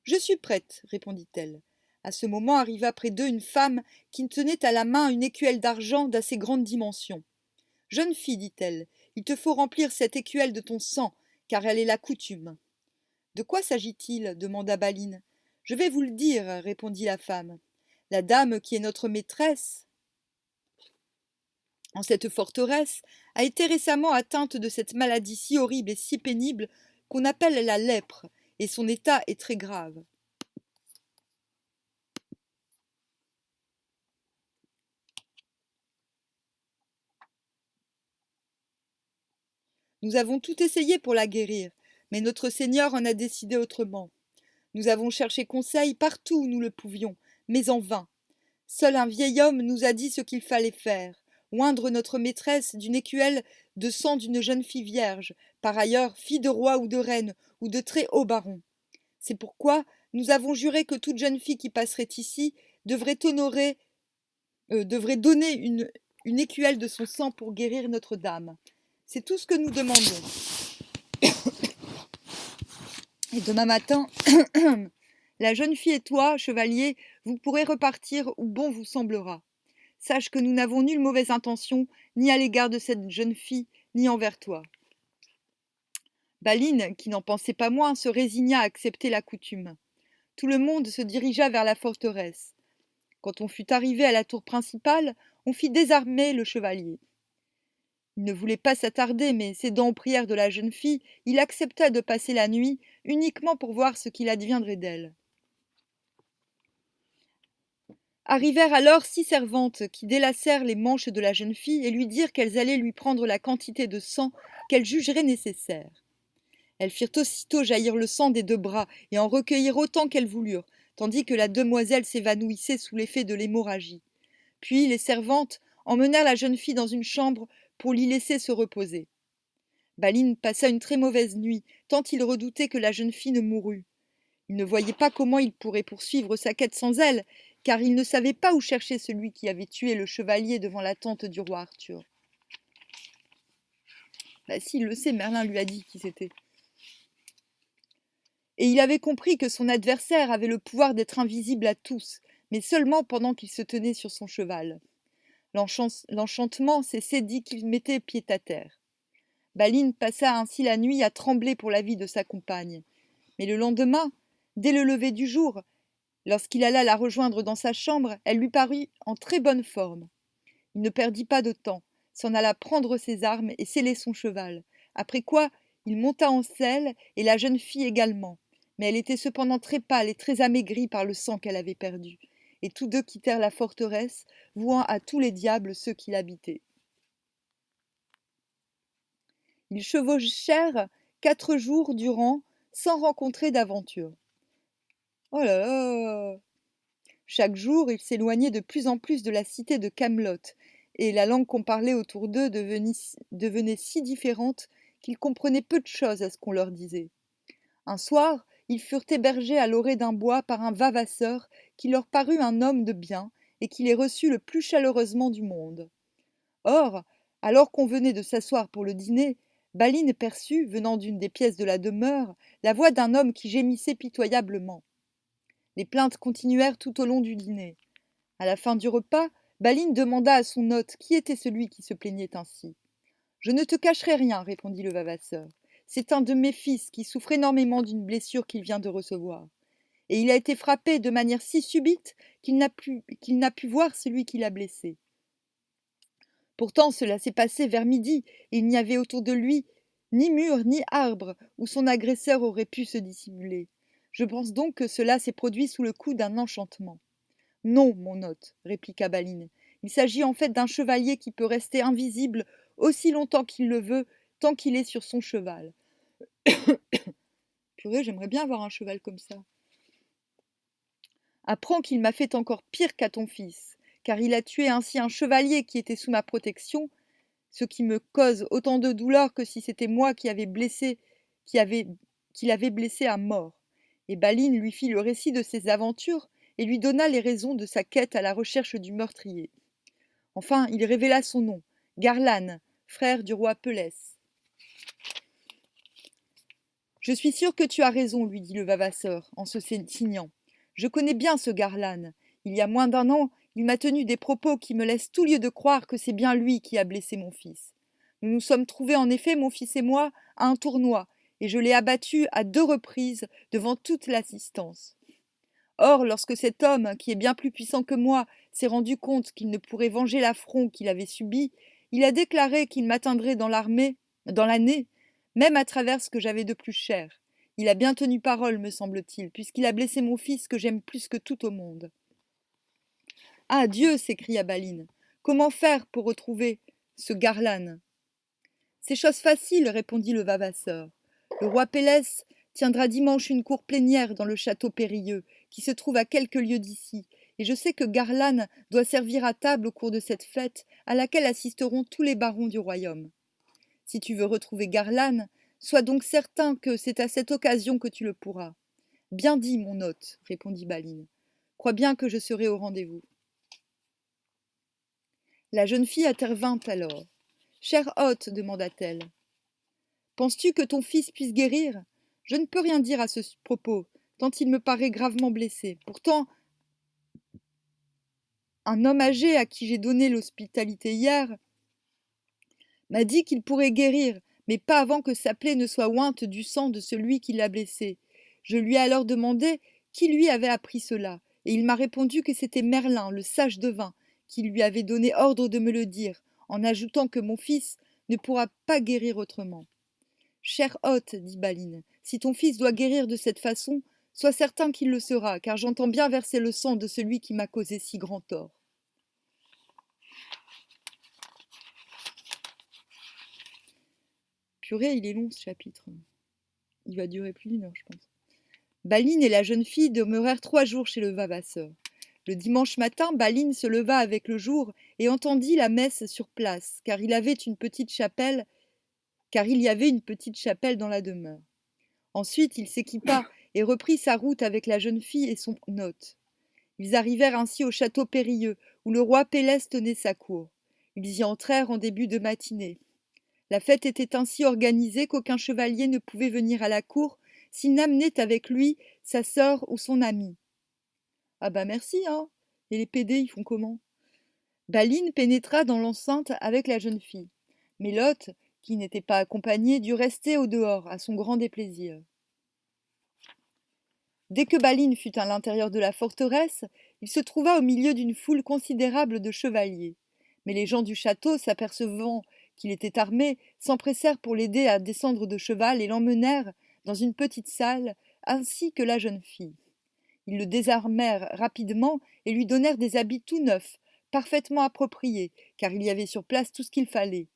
Je suis prête, répondit-elle. À ce moment arriva près d'eux une femme qui tenait à la main une écuelle d'argent d'assez grande dimension. « Jeune fille, dit-elle, il te faut remplir cette écuelle de ton sang, car elle est la coutume. » « De quoi s'agit-il ? Demanda Baline. « Je vais vous le dire, répondit la femme. La dame qui est notre maîtresse en cette forteresse a été récemment atteinte de cette maladie si horrible et si pénible qu'on appelle la lèpre, et son état est très grave. Nous avons tout essayé pour la guérir, mais notre Seigneur en a décidé autrement. Nous avons cherché conseil partout où nous le pouvions, mais en vain. Seul un vieil homme nous a dit ce qu'il fallait faire, oindre notre maîtresse d'une écuelle de sang d'une jeune fille vierge, par ailleurs fille de roi ou de reine, ou de très haut baron. C'est pourquoi nous avons juré que toute jeune fille qui passerait ici devrait donner une écuelle de son sang pour guérir Notre-Dame. C'est tout ce que nous demandons. Et demain matin, la jeune fille et toi, chevalier, vous pourrez repartir où bon vous semblera. Sache que nous n'avons nulle mauvaise intention, ni à l'égard de cette jeune fille, ni envers toi. Baline, qui n'en pensait pas moins, se résigna à accepter la coutume. Tout le monde se dirigea vers la forteresse. Quand on fut arrivé à la tour principale, on fit désarmer le chevalier. Il ne voulait pas s'attarder, mais cédant aux prières de la jeune fille, il accepta de passer la nuit, uniquement pour voir ce qu'il adviendrait d'elle. Arrivèrent alors 6 servantes qui délacèrent les manches de la jeune fille et lui dirent qu'elles allaient lui prendre la quantité de sang qu'elles jugeraient nécessaire. Elles firent aussitôt jaillir le sang des 2 bras et en recueillirent autant qu'elles voulurent, tandis que la demoiselle s'évanouissait sous l'effet de l'hémorragie. Puis les servantes emmenèrent la jeune fille dans une chambre pour l'y laisser se reposer. Baline passa une très mauvaise nuit, tant il redoutait que la jeune fille ne mourût. Il ne voyait pas comment il pourrait poursuivre sa quête sans elle, car il ne savait pas où chercher celui qui avait tué le chevalier devant la tente du roi Arthur. Si, il le sait, Merlin lui a dit qui c'était. Et il avait compris que son adversaire avait le pouvoir d'être invisible à tous, mais seulement pendant qu'il se tenait sur son cheval. L'enchantement cessait dès qu'il mettait pied à terre. Baline passa ainsi la nuit à trembler pour la vie de sa compagne. Mais le lendemain, dès le lever du jour, lorsqu'il alla la rejoindre dans sa chambre, elle lui parut en très bonne forme. Il ne perdit pas de temps, s'en alla prendre ses armes et seller son cheval, après quoi il monta en selle et la jeune fille également, mais elle était cependant très pâle et très amaigrie par le sang qu'elle avait perdu, et tous deux quittèrent la forteresse, vouant à tous les diables ceux qui l'habitaient. Ils chevauchèrent 4 jours durant, sans rencontrer d'aventure. Oh là là! Chaque jour, ils s'éloignaient de plus en plus de la cité de Camelot, et la langue qu'on parlait autour d'eux devenait si différente qu'ils comprenaient peu de choses à ce qu'on leur disait. Un soir, ils furent hébergés à l'orée d'un bois par un vavasseur qui leur parut un homme de bien et qui les reçut le plus chaleureusement du monde. Or, alors qu'on venait de s'asseoir pour le dîner, Baline perçut, venant d'une des pièces de la demeure, la voix d'un homme qui gémissait pitoyablement. Les plaintes continuèrent tout au long du dîner. À la fin du repas, Baline demanda à son hôte qui était celui qui se plaignait ainsi. « Je ne te cacherai rien, répondit le vavasseur. C'est un de mes fils qui souffre énormément d'une blessure qu'il vient de recevoir. Et il a été frappé de manière si subite qu'il n'a pu voir celui qui l'a blessé. Pourtant, cela s'est passé vers midi, et il n'y avait autour de lui ni mur ni arbre où son agresseur aurait pu se dissimuler. Je pense donc que cela s'est produit sous le coup d'un enchantement. Non, mon hôte, répliqua Baline. Il s'agit en fait d'un chevalier qui peut rester invisible aussi longtemps qu'il le veut, tant qu'il est sur son cheval. Purée, j'aimerais bien avoir un cheval comme ça. Apprends qu'il m'a fait encore pire qu'à ton fils, car il a tué ainsi un chevalier qui était sous ma protection, ce qui me cause autant de douleur que si c'était moi qui l'avais blessé à mort. Et Baline lui fit le récit de ses aventures et lui donna les raisons de sa quête à la recherche du meurtrier. Enfin, il révéla son nom, Garlane, frère du roi Pélès. « Je suis sûr que tu as raison, lui dit le vavasseur, en se signant. Je connais bien ce Garlane. Il y a moins d'un an, il m'a tenu des propos qui me laissent tout lieu de croire que c'est bien lui qui a blessé mon fils. Nous nous sommes trouvés en effet, mon fils et moi, à un tournoi, et je l'ai abattu à 2 reprises devant toute l'assistance. Or, lorsque cet homme, qui est bien plus puissant que moi, s'est rendu compte qu'il ne pourrait venger l'affront qu'il avait subi, il a déclaré qu'il m'atteindrait dans l'année, même à travers ce que j'avais de plus cher. Il a bien tenu parole, me semble-t-il, puisqu'il a blessé mon fils que j'aime plus que tout au monde. » « Ah Dieu !» s'écria Baline. « Comment faire pour retrouver ce Garlane ?» ?»« C'est chose facile, répondit le vavasseur. Le roi Pélès tiendra dimanche une cour plénière dans le château Périlleux, qui se trouve à quelques lieues d'ici, et je sais que Garlane doit servir à table au cours de cette fête, à laquelle assisteront tous les barons du royaume. Si tu veux retrouver Garlane, sois donc certain que c'est à cette occasion que tu le pourras. Bien dit, mon hôte, répondit Baline. Crois bien que je serai au rendez-vous. La jeune fille intervint alors. Cher hôte, demanda-t-elle, penses-tu que ton fils puisse guérir? Je ne peux rien dire à ce propos, tant il me paraît gravement blessé. Pourtant, un homme âgé à qui j'ai donné l'hospitalité hier m'a dit qu'il pourrait guérir, mais pas avant que sa plaie ne soit ointe du sang de celui qui l'a blessé. Je lui ai alors demandé qui lui avait appris cela, et il m'a répondu que c'était Merlin, le sage devin, qui lui avait donné ordre de me le dire, en ajoutant que mon fils ne pourra pas guérir autrement. Cher hôte, dit Baline, si ton fils doit guérir de cette façon, sois certain qu'il le sera, car j'entends bien verser le sang de celui qui m'a causé si grand tort. Purée, il est long ce chapitre. Il va durer plus d'1 heure, je pense. Baline et la jeune fille demeurèrent 3 jours chez le vavasseur. Le dimanche matin, Baline se leva avec le jour et entendit la messe sur place, car il y avait une petite chapelle dans la demeure. Ensuite, il s'équipa et reprit sa route avec la jeune fille et son hôte. Ils arrivèrent ainsi au château Périlleux, où le roi Pélès tenait sa cour. Ils y entrèrent en début de matinée. La fête était ainsi organisée qu'aucun chevalier ne pouvait venir à la cour s'il n'amenait avec lui sa sœur ou son ami. Ah bah merci, hein. Et les pédés, ils font comment? Baline pénétra dans l'enceinte avec la jeune fille. Mais l'hôte, qui n'était pas accompagné, dut rester au dehors, à son grand déplaisir. Dès que Baline fut à l'intérieur de la forteresse, il se trouva au milieu d'une foule considérable de chevaliers. Mais les gens du château, s'apercevant qu'il était armé, s'empressèrent pour l'aider à descendre de cheval et l'emmenèrent dans une petite salle, ainsi que la jeune fille. Ils le désarmèrent rapidement et lui donnèrent des habits tout neufs, parfaitement appropriés, car il y avait sur place tout ce qu'il fallait.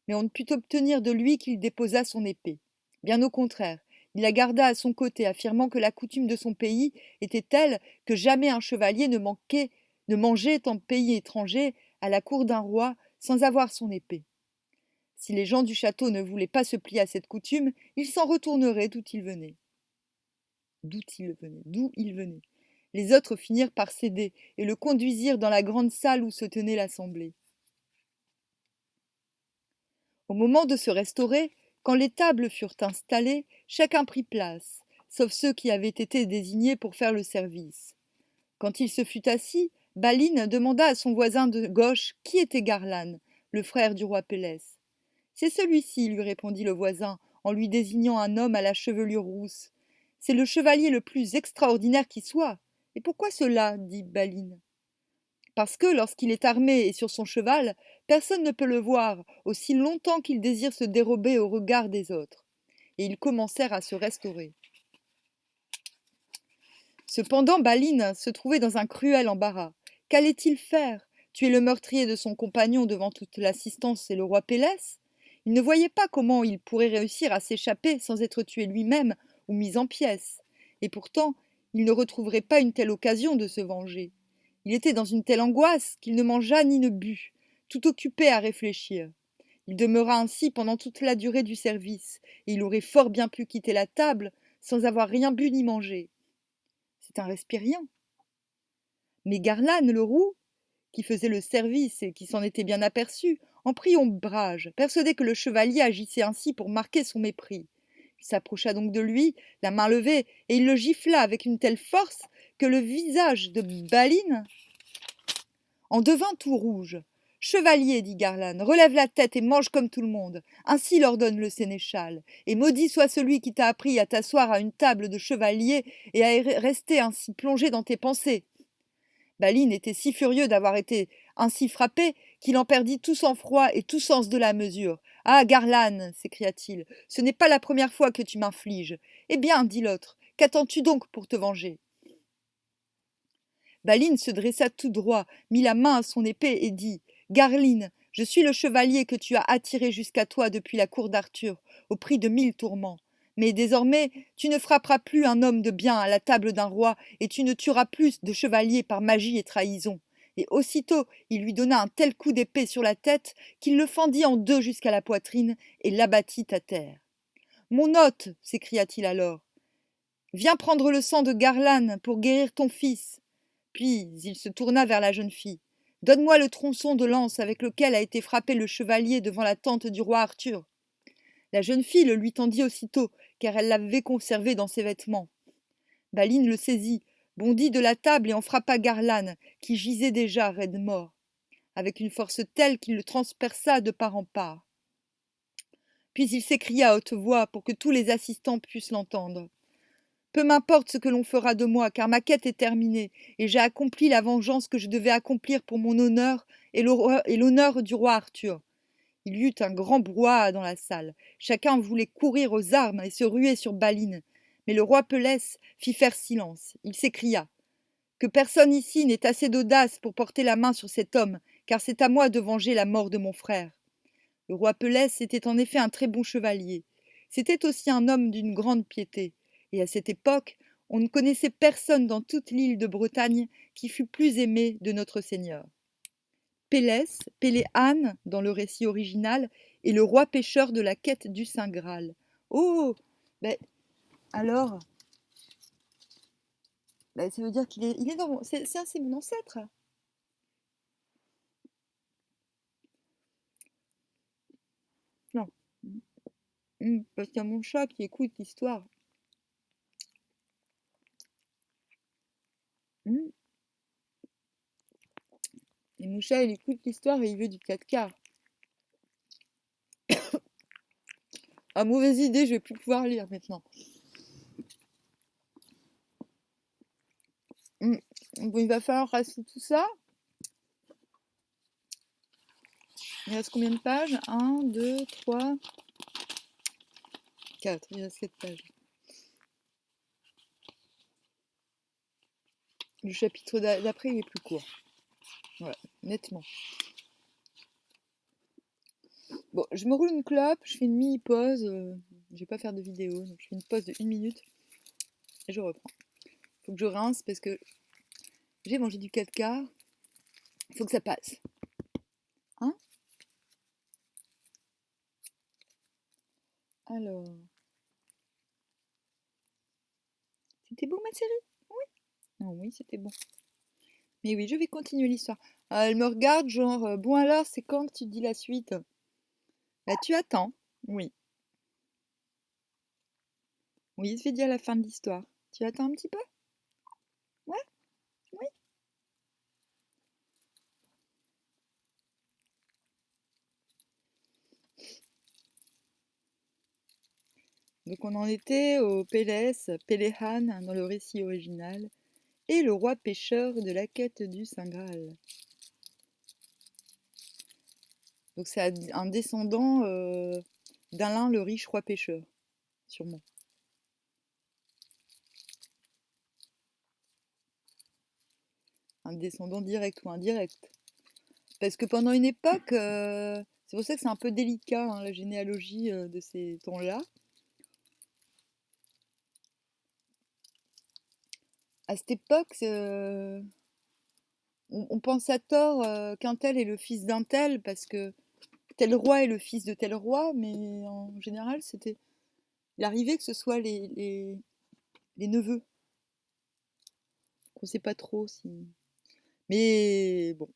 Mais on ne put obtenir de lui qu'il déposât son épée. Bien au contraire, il la garda à son côté, affirmant que la coutume de son pays était telle que jamais un chevalier ne mangeait en pays étranger à la cour d'un roi sans avoir son épée. Si les gens du château ne voulaient pas se plier à cette coutume, ils s'en retourneraient d'où ils venaient. Les autres finirent par céder et le conduisirent dans la grande salle où se tenait l'assemblée. Au moment de se restaurer, quand les tables furent installées, chacun prit place, sauf ceux qui avaient été désignés pour faire le service. Quand il se fut assis, Balin demanda à son voisin de gauche qui était Garlane, le frère du roi Pélès. « C'est celui-ci, lui répondit le voisin, en lui désignant un homme à la chevelure rousse. « C'est le chevalier le plus extraordinaire qui soit. »« Et pourquoi cela ?» dit Balin. « Parce que, lorsqu'il est armé et sur son cheval, personne ne peut le voir, aussi longtemps qu'il désire se dérober au regard des autres. » Et ils commencèrent à se restaurer. Cependant, Balin se trouvait dans un cruel embarras. Qu'allait-il faire? Tuer le meurtrier de son compagnon devant toute l'assistance et le roi Pélès? Il ne voyait pas comment il pourrait réussir à s'échapper sans être tué lui-même ou mis en pièces. Et pourtant, il ne retrouverait pas une telle occasion de se venger. Il était dans une telle angoisse qu'il ne mangea ni ne but, tout occupé à réfléchir. Il demeura ainsi pendant toute la durée du service, et il aurait fort bien pu quitter la table sans avoir rien bu ni mangé. C'est un respirien. Mais Garlane, le roux, qui faisait le service et qui s'en était bien aperçu, en prit ombrage, persuadé que le chevalier agissait ainsi pour marquer son mépris. Il s'approcha donc de lui, la main levée, et il le gifla avec une telle force que le visage de Balin en devint tout rouge. « Chevalier, dit Garlane, relève la tête et mange comme tout le monde. Ainsi l'ordonne le sénéchal. Et maudit soit celui qui t'a appris à t'asseoir à une table de chevalier et à rester ainsi plongé dans tes pensées. » Balin était si furieux d'avoir été ainsi frappé qu'il en perdit tout sang-froid et tout sens de la mesure. « Ah, Garlane, s'écria-t-il, ce n'est pas la première fois que tu m'infliges. Eh bien, dit l'autre, qu'attends-tu donc pour te venger ?» Balin se dressa tout droit, mit la main à son épée et dit « Garline, je suis le chevalier que tu as attiré jusqu'à toi depuis la cour d'Arthur, au prix de 1000 tourments. Mais désormais, tu ne frapperas plus un homme de bien à la table d'un roi, et tu ne tueras plus de chevaliers par magie et trahison. » Et aussitôt, il lui donna un tel coup d'épée sur la tête qu'il le fendit en deux jusqu'à la poitrine et l'abattit à terre. « Mon hôte, s'écria-t-il alors, viens prendre le sang de Garlane pour guérir ton fils. » Puis il se tourna vers la jeune fille. « Donne-moi le tronçon de lance avec lequel a été frappé le chevalier devant la tente du roi Arthur. » La jeune fille le lui tendit aussitôt, car elle l'avait conservé dans ses vêtements. Balin le saisit, bondit de la table et en frappa Garlane, qui gisait déjà raide mort, avec une force telle qu'il le transperça de part en part. Puis il s'écria à haute voix pour que tous les assistants puissent l'entendre. « Peu m'importe ce que l'on fera de moi, car ma quête est terminée, et j'ai accompli la vengeance que je devais accomplir pour mon honneur et l'honneur du roi Arthur. » Il y eut un grand brouhaha dans la salle. Chacun voulait courir aux armes et se ruer sur Balin. Mais le roi Pélès fit faire silence. Il s'écria « Que personne ici n'ait assez d'audace pour porter la main sur cet homme, car c'est à moi de venger la mort de mon frère. » Le roi Pélès était en effet un très bon chevalier. C'était aussi un homme d'une grande piété. Et à cette époque, on ne connaissait personne dans toute l'île de Bretagne qui fût plus aimé de notre Seigneur. Pélès, Péléane, dans le récit original, est le roi pêcheur de la quête du Saint Graal. Oh, ben, alors, ben, ça veut dire qu'il est, il est dans mon, c'est mon ancêtre. Non, parce qu'il y a mon chat qui écoute l'histoire. Et mon chat, il écoute l'histoire et il veut du 4 quarts. Ah, mauvaise idée, je vais plus pouvoir lire maintenant. Bon, il va falloir raser tout ça. Il reste combien de pages? 1, 2, 3, 4. Il reste 4 pages. Le chapitre d'après, il est plus court. Voilà, nettement. Bon, je me roule une clope, je fais une mini-pause. Je vais pas faire de vidéo, donc je fais une pause de 1 minute et je reprends. Faut que je rince parce que j'ai mangé du 4 quarts. Il faut que ça passe. Hein? Alors, c'était bon ma série? Oui. Non, oui, c'était bon. Mais oui, je vais continuer l'histoire. Elle me regarde, genre, bon alors, c'est quand que tu dis la suite? Bah, tu attends. Oui. Oui, je vais dire la fin de l'histoire. Tu attends un petit peu? Ouais, oui. Donc on en était au Pélès, Péléhan dans le récit original, et le roi pêcheur de la quête du Saint Graal. Donc c'est un descendant d'Alain le riche roi pêcheur, sûrement. Un descendant direct ou indirect. Parce que pendant une époque, c'est pour ça que c'est un peu délicat, hein, la généalogie de ces temps-là. À cette époque, on pense à tort qu'un tel est le fils d'un tel, parce que tel roi est le fils de tel roi, mais en général, il arrivait que ce soit les neveux. On ne sait pas trop si. Mais bon,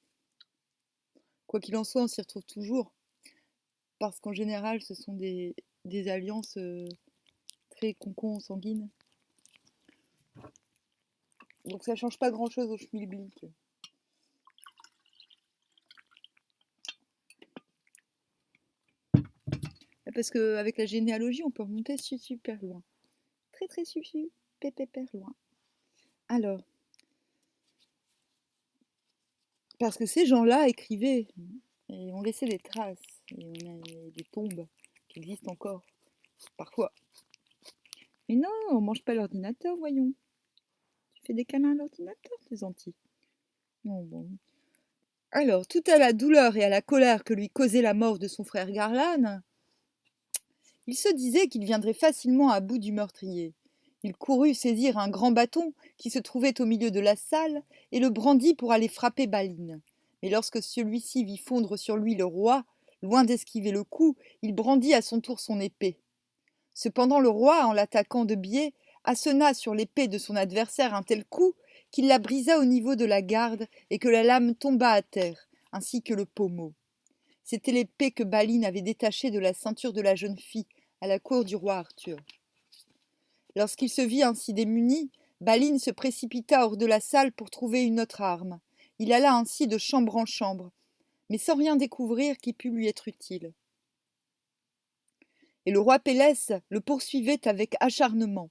quoi qu'il en soit, on s'y retrouve toujours. Parce qu'en général, ce sont des alliances très concon-sanguines. Donc ça change pas grand-chose au schmilblick. Parce qu'avec la généalogie, on peut remonter super loin. Très très super loin. Alors, parce que ces gens-là écrivaient et ont laissé des traces. Et on a des tombes qui existent encore, parfois. Mais non, on mange pas l'ordinateur, voyons. Tu fais des câlins à l'ordinateur, t'es gentil. Non, bon. Alors, tout à la douleur et à la colère que lui causait la mort de son frère Garlan, il se disait qu'il viendrait facilement à bout du meurtrier. Il courut saisir un grand bâton qui se trouvait au milieu de la salle et le brandit pour aller frapper Balin. Mais lorsque celui-ci vit fondre sur lui le roi, loin d'esquiver le coup, il brandit à son tour son épée. Cependant le roi, en l'attaquant de biais, assena sur l'épée de son adversaire un tel coup qu'il la brisa au niveau de la garde et que la lame tomba à terre, ainsi que le pommeau. C'était l'épée que Balin avait détachée de la ceinture de la jeune fille à la cour du roi Arthur. Lorsqu'il se vit ainsi démuni, Balin se précipita hors de la salle pour trouver une autre arme. Il alla ainsi de chambre en chambre, mais sans rien découvrir qui pût lui être utile. Et le roi Pélès le poursuivait avec acharnement.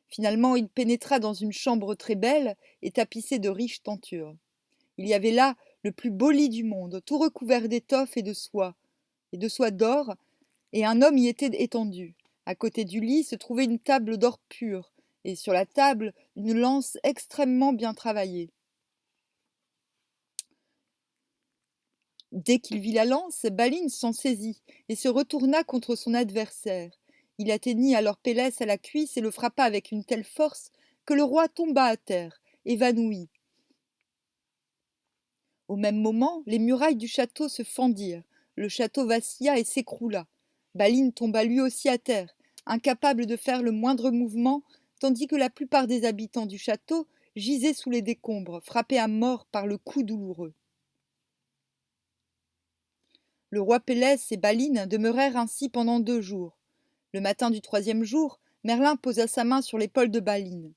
Finalement, il pénétra dans une chambre très belle et tapissée de riches tentures. Il y avait là le plus beau lit du monde, tout recouvert d'étoffes et de soie d'or, et un homme y était étendu. À côté du lit se trouvait une table d'or pur, et sur la table une lance extrêmement bien travaillée. Dès qu'il vit la lance, Balin s'en saisit et se retourna contre son adversaire. Il atteignit alors Pélès à la cuisse et le frappa avec une telle force que le roi tomba à terre, évanoui. Au même moment, les murailles du château se fendirent, le château vacilla et s'écroula. Balin tomba lui aussi à terre, incapable de faire le moindre mouvement, tandis que la plupart des habitants du château gisaient sous les décombres, frappés à mort par le coup douloureux. Le roi Pélès et Balin demeurèrent ainsi pendant 2 jours. Le matin du 3e jour, Merlin posa sa main sur l'épaule de Balin.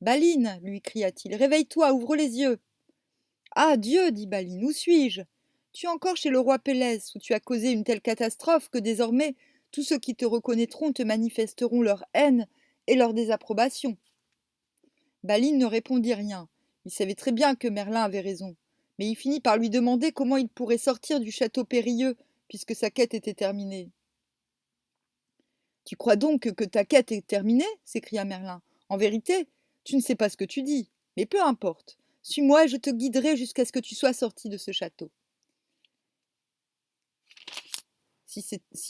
Balin, lui cria-t-il, réveille-toi, ouvre les yeux. Ah Dieu, dit Balin, où suis-je? Tu es encore chez le roi Pélès, où tu as causé une telle catastrophe que désormais tous ceux qui te reconnaîtront te manifesteront leur haine et leur désapprobation. Balin ne répondit rien. Il savait très bien que Merlin avait raison, mais il finit par lui demander comment il pourrait sortir du château périlleux, puisque sa quête était terminée. Tu crois donc que ta quête est terminée? S'écria Merlin. En vérité, tu ne sais pas ce que tu dis, mais peu importe. Suis-moi et je te guiderai jusqu'à ce que tu sois sorti de ce château. Si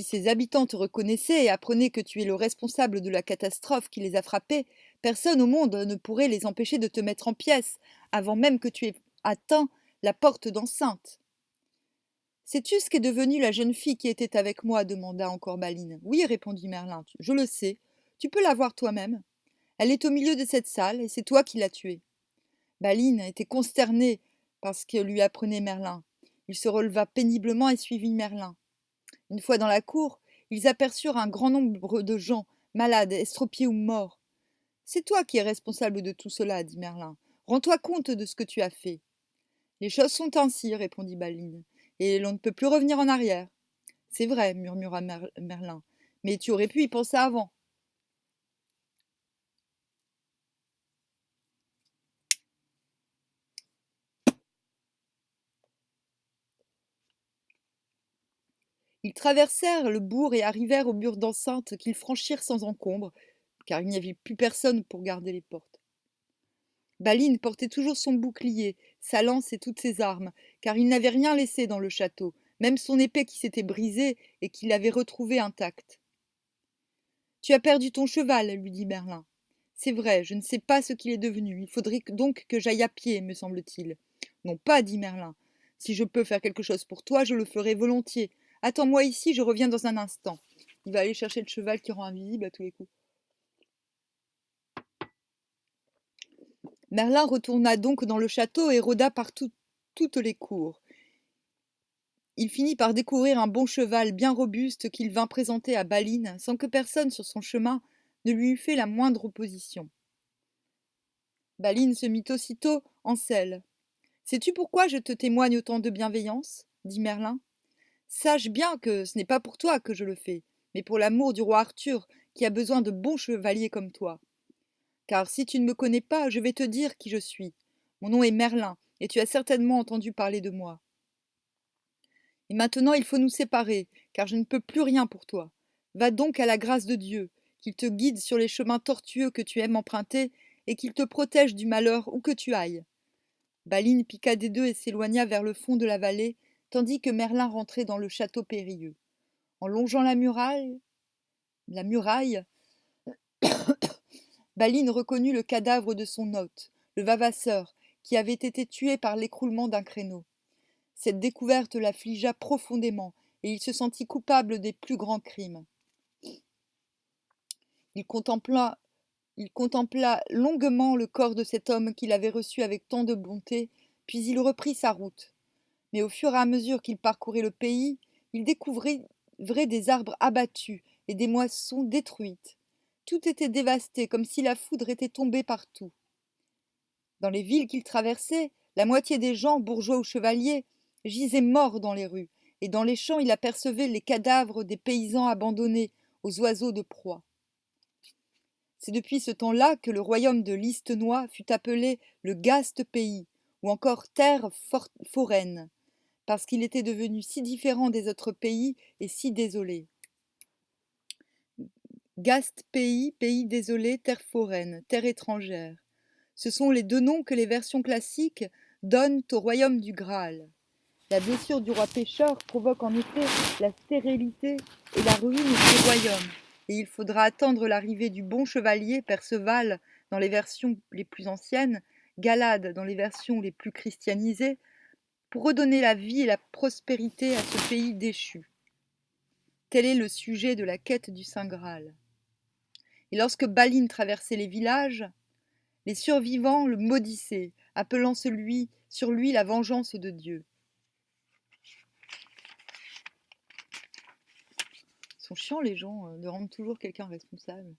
ces habitants te reconnaissaient et apprenaient que tu es le responsable de la catastrophe qui les a frappés, personne au monde ne pourrait les empêcher de te mettre en pièces, avant même que tu aies atteint la porte d'enceinte. Sais-tu ce qu'est devenue la jeune fille qui était avec moi demanda encore Baline. Oui, répondit Merlin, je le sais. Tu peux la voir toi-même. Elle est au milieu de cette salle et c'est toi qui l'as tuée. Baline était consterné par ce que lui apprenait Merlin. Il se releva péniblement et suivit Merlin. Une fois dans la cour, ils aperçurent un grand nombre de gens, malades, estropiés ou morts. C'est toi qui es responsable de tout cela, dit Merlin. Rends-toi compte de ce que tu as fait. Les choses sont ainsi, répondit Baline, et l'on ne peut plus revenir en arrière. C'est vrai, murmura Merlin, mais tu aurais pu y penser avant. Ils traversèrent le bourg et arrivèrent au mur d'enceinte qu'ils franchirent sans encombre, car il n'y avait plus personne pour garder les portes. Baline portait toujours son bouclier, sa lance et toutes ses armes, car il n'avait rien laissé dans le château, même son épée qui s'était brisée et qu'il avait retrouvée intacte. Tu as perdu ton cheval, lui dit Merlin. C'est vrai, je ne sais pas ce qu'il est devenu. Il faudrait donc que j'aille à pied, me semble-t-il. Non pas, dit Merlin. Si je peux faire quelque chose pour toi, je le ferai volontiers. Attends-moi ici, je reviens dans un instant. Il va aller chercher le cheval qui rend invisible à tous les coups. Merlin retourna donc dans le château et rôda par toutes les cours. Il finit par découvrir un bon cheval bien robuste qu'il vint présenter à Baline, sans que personne sur son chemin ne lui eût fait la moindre opposition. Baline se mit aussitôt en selle. Sais-tu pourquoi je te témoigne autant de bienveillance dit Merlin. Sache bien que ce n'est pas pour toi que je le fais, mais pour l'amour du roi Arthur, qui a besoin de bons chevaliers comme toi. Car si tu ne me connais pas, je vais te dire qui je suis. Mon nom est Merlin, et tu as certainement entendu parler de moi. Et maintenant il faut nous séparer, car je ne peux plus rien pour toi. Va donc à la grâce de Dieu, qu'il te guide sur les chemins tortueux que tu aimes emprunter, et qu'il te protège du malheur où que tu ailles. Baline piqua des deux et s'éloigna vers le fond de la vallée, tandis que Merlin rentrait dans le château périlleux. En longeant la muraille, Baline reconnut le cadavre de son hôte, le Vavasseur, qui avait été tué par l'écroulement d'un créneau. Cette découverte l'affligea profondément, et il se sentit coupable des plus grands crimes. Il contempla longuement le corps de cet homme qu'il avait reçu avec tant de bonté, puis il reprit sa route. Mais au fur et à mesure qu'il parcourait le pays, il découvrait des arbres abattus et des moissons détruites. Tout était dévasté, comme si la foudre était tombée partout. Dans les villes qu'il traversait, la moitié des gens, bourgeois ou chevaliers, gisaient morts dans les rues, et dans les champs il apercevait les cadavres des paysans abandonnés aux oiseaux de proie. C'est depuis ce temps-là que le royaume de l'Istenois fut appelé le Gaste Pays, ou encore terre foraine, parce qu'il était devenu si différent des autres pays et si désolé. Gaste pays, pays désolé, terre foraine, terre étrangère. Ce sont les deux noms que les versions classiques donnent au royaume du Graal. La blessure du roi pêcheur provoque en effet la stérilité et la ruine du royaume, et il faudra attendre l'arrivée du bon chevalier Perceval dans les versions les plus anciennes, Galad dans les versions les plus christianisées, pour redonner la vie et la prospérité à ce pays déchu. Tel est le sujet de la quête du Saint Graal. Et lorsque Baline traversait les villages, les survivants le maudissaient, appelant sur lui la vengeance de Dieu. Ils sont chiants les gens de rendre toujours quelqu'un responsable.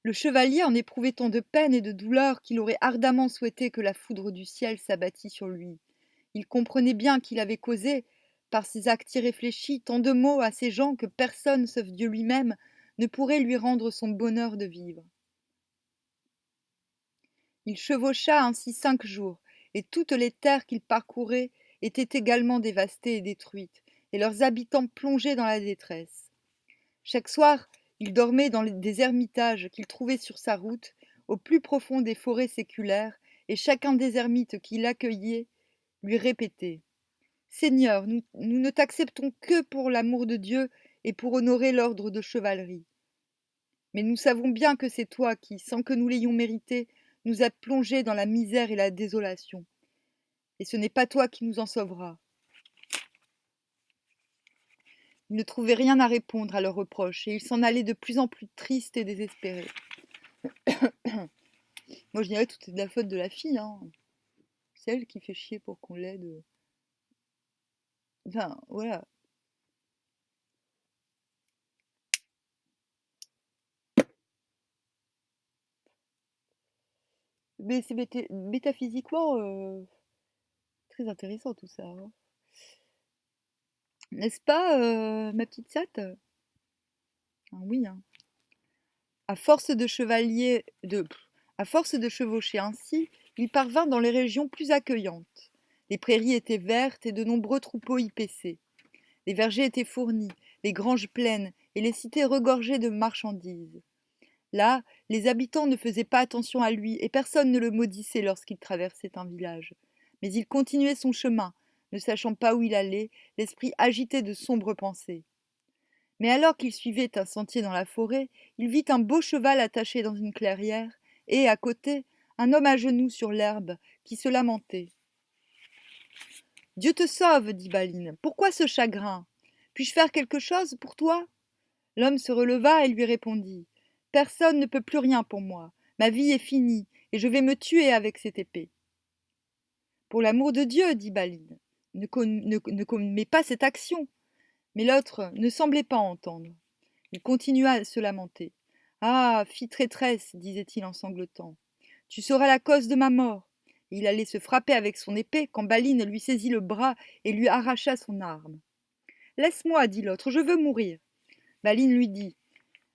Le chevalier en éprouvait tant de peine et de douleur qu'il aurait ardemment souhaité que la foudre du ciel s'abattît sur lui. Il comprenait bien qu'il avait causé, par ses actes irréfléchis, tant de maux à ces gens que personne, sauf Dieu lui-même, ne pourrait lui rendre son bonheur de vivre. Il chevaucha ainsi 5 jours, et toutes les terres qu'il parcourait étaient également dévastées et détruites, et leurs habitants plongés dans la détresse. Chaque soir, il dormait dans des ermitages qu'il trouvait sur sa route, au plus profond des forêts séculaires, et chacun des ermites qui l'accueillaient lui répétait: Seigneur, nous ne t'acceptons que pour l'amour de Dieu et pour honorer l'ordre de chevalerie. Mais nous savons bien que c'est toi qui, sans que nous l'ayons mérité, nous as plongés dans la misère et la désolation. Et ce n'est pas toi qui nous en sauveras. Ils ne trouvaient rien à répondre à leurs reproches, et ils s'en allaient de plus en plus tristes et désespérés. Moi, je dirais que tout est de la faute de la fille, hein. C'est elle qui fait chier pour qu'on l'aide. Enfin, voilà. Mais c'est métaphysiquement très intéressant tout ça, hein. N'est-ce pas, ma petite Sat? Ah oui, hein. À force de à force de chevaucher ainsi, il parvint dans les régions plus accueillantes. Les prairies étaient vertes et de nombreux troupeaux y paissaient. Les vergers étaient fournis, les granges pleines et les cités regorgeaient de marchandises. Là, les habitants ne faisaient pas attention à lui et personne ne le maudissait lorsqu'il traversait un village. Mais il continuait son chemin, ne sachant pas où il allait, l'esprit agité de sombres pensées. Mais alors qu'il suivait un sentier dans la forêt, il vit un beau cheval attaché dans une clairière, et, à côté, un homme à genoux sur l'herbe, qui se lamentait. Dieu te sauve, dit Baline. Pourquoi ce chagrin? Puis-je faire quelque chose pour toi? L'homme se releva et lui répondit. Personne ne peut plus rien pour moi. Ma vie est finie, et je vais me tuer avec cette épée. Pour l'amour de Dieu, dit Baline, ne commets pas cette action. Mais l'autre ne semblait pas entendre. Il continua à se lamenter. Ah, fille traîtresse, disait-il en sanglotant, tu seras la cause de ma mort. Et il allait se frapper avec son épée quand Baline lui saisit le bras et lui arracha son arme. Laisse-moi, dit l'autre, je veux mourir. Baline lui dit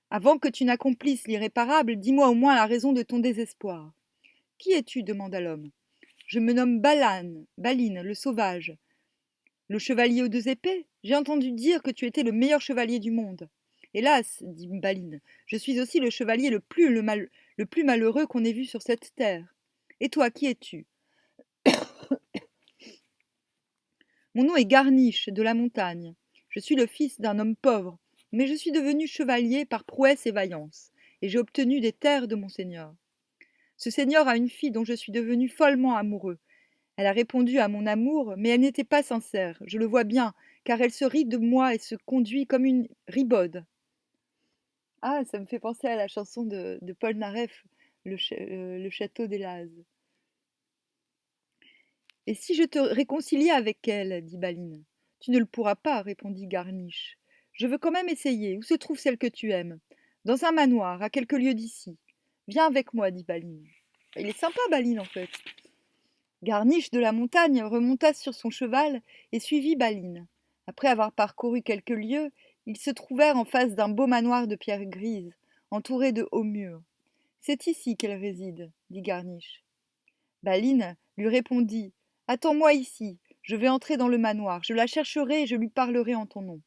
Avant que tu n'accomplisses l'irréparable, dis-moi au moins la raison de ton désespoir. Qui es-tu demanda l'homme. Je me nomme Baline, le sauvage. Le chevalier aux deux épées? J'ai entendu dire que tu étais le meilleur chevalier du monde. Hélas, dit Baline, je suis aussi le chevalier le plus malheureux qu'on ait vu sur cette terre. Et toi, qui es-tu? Mon nom est Garniche, de la montagne. Je suis le fils d'un homme pauvre, mais je suis devenu chevalier par prouesse et vaillance, et j'ai obtenu des terres de mon seigneur. Ce seigneur a une fille dont je suis devenu follement amoureux. Elle a répondu à mon amour, mais elle n'était pas sincère, je le vois bien, car elle se rit de moi et se conduit comme une ribaude. Ah, ça me fait penser à la chanson de Paul Naref, le château des Lazes. Et si je te réconciliais avec elle, dit Baline. Tu ne le pourras pas, répondit Garniche. Je veux quand même essayer. Où se trouve celle que tu aimes? Dans un manoir, à quelques lieues d'ici. Viens avec moi, dit Baline. Il est sympa, Baline, en fait. Garniche de la montagne remonta sur son cheval et suivit Baline. Après avoir parcouru quelques lieues, ils se trouvèrent en face d'un beau manoir de pierre grise, entouré de hauts murs. C'est ici qu'elle réside, dit Garniche. Baline lui répondit. Attends-moi ici, je vais entrer dans le manoir, je la chercherai et je lui parlerai en ton nom.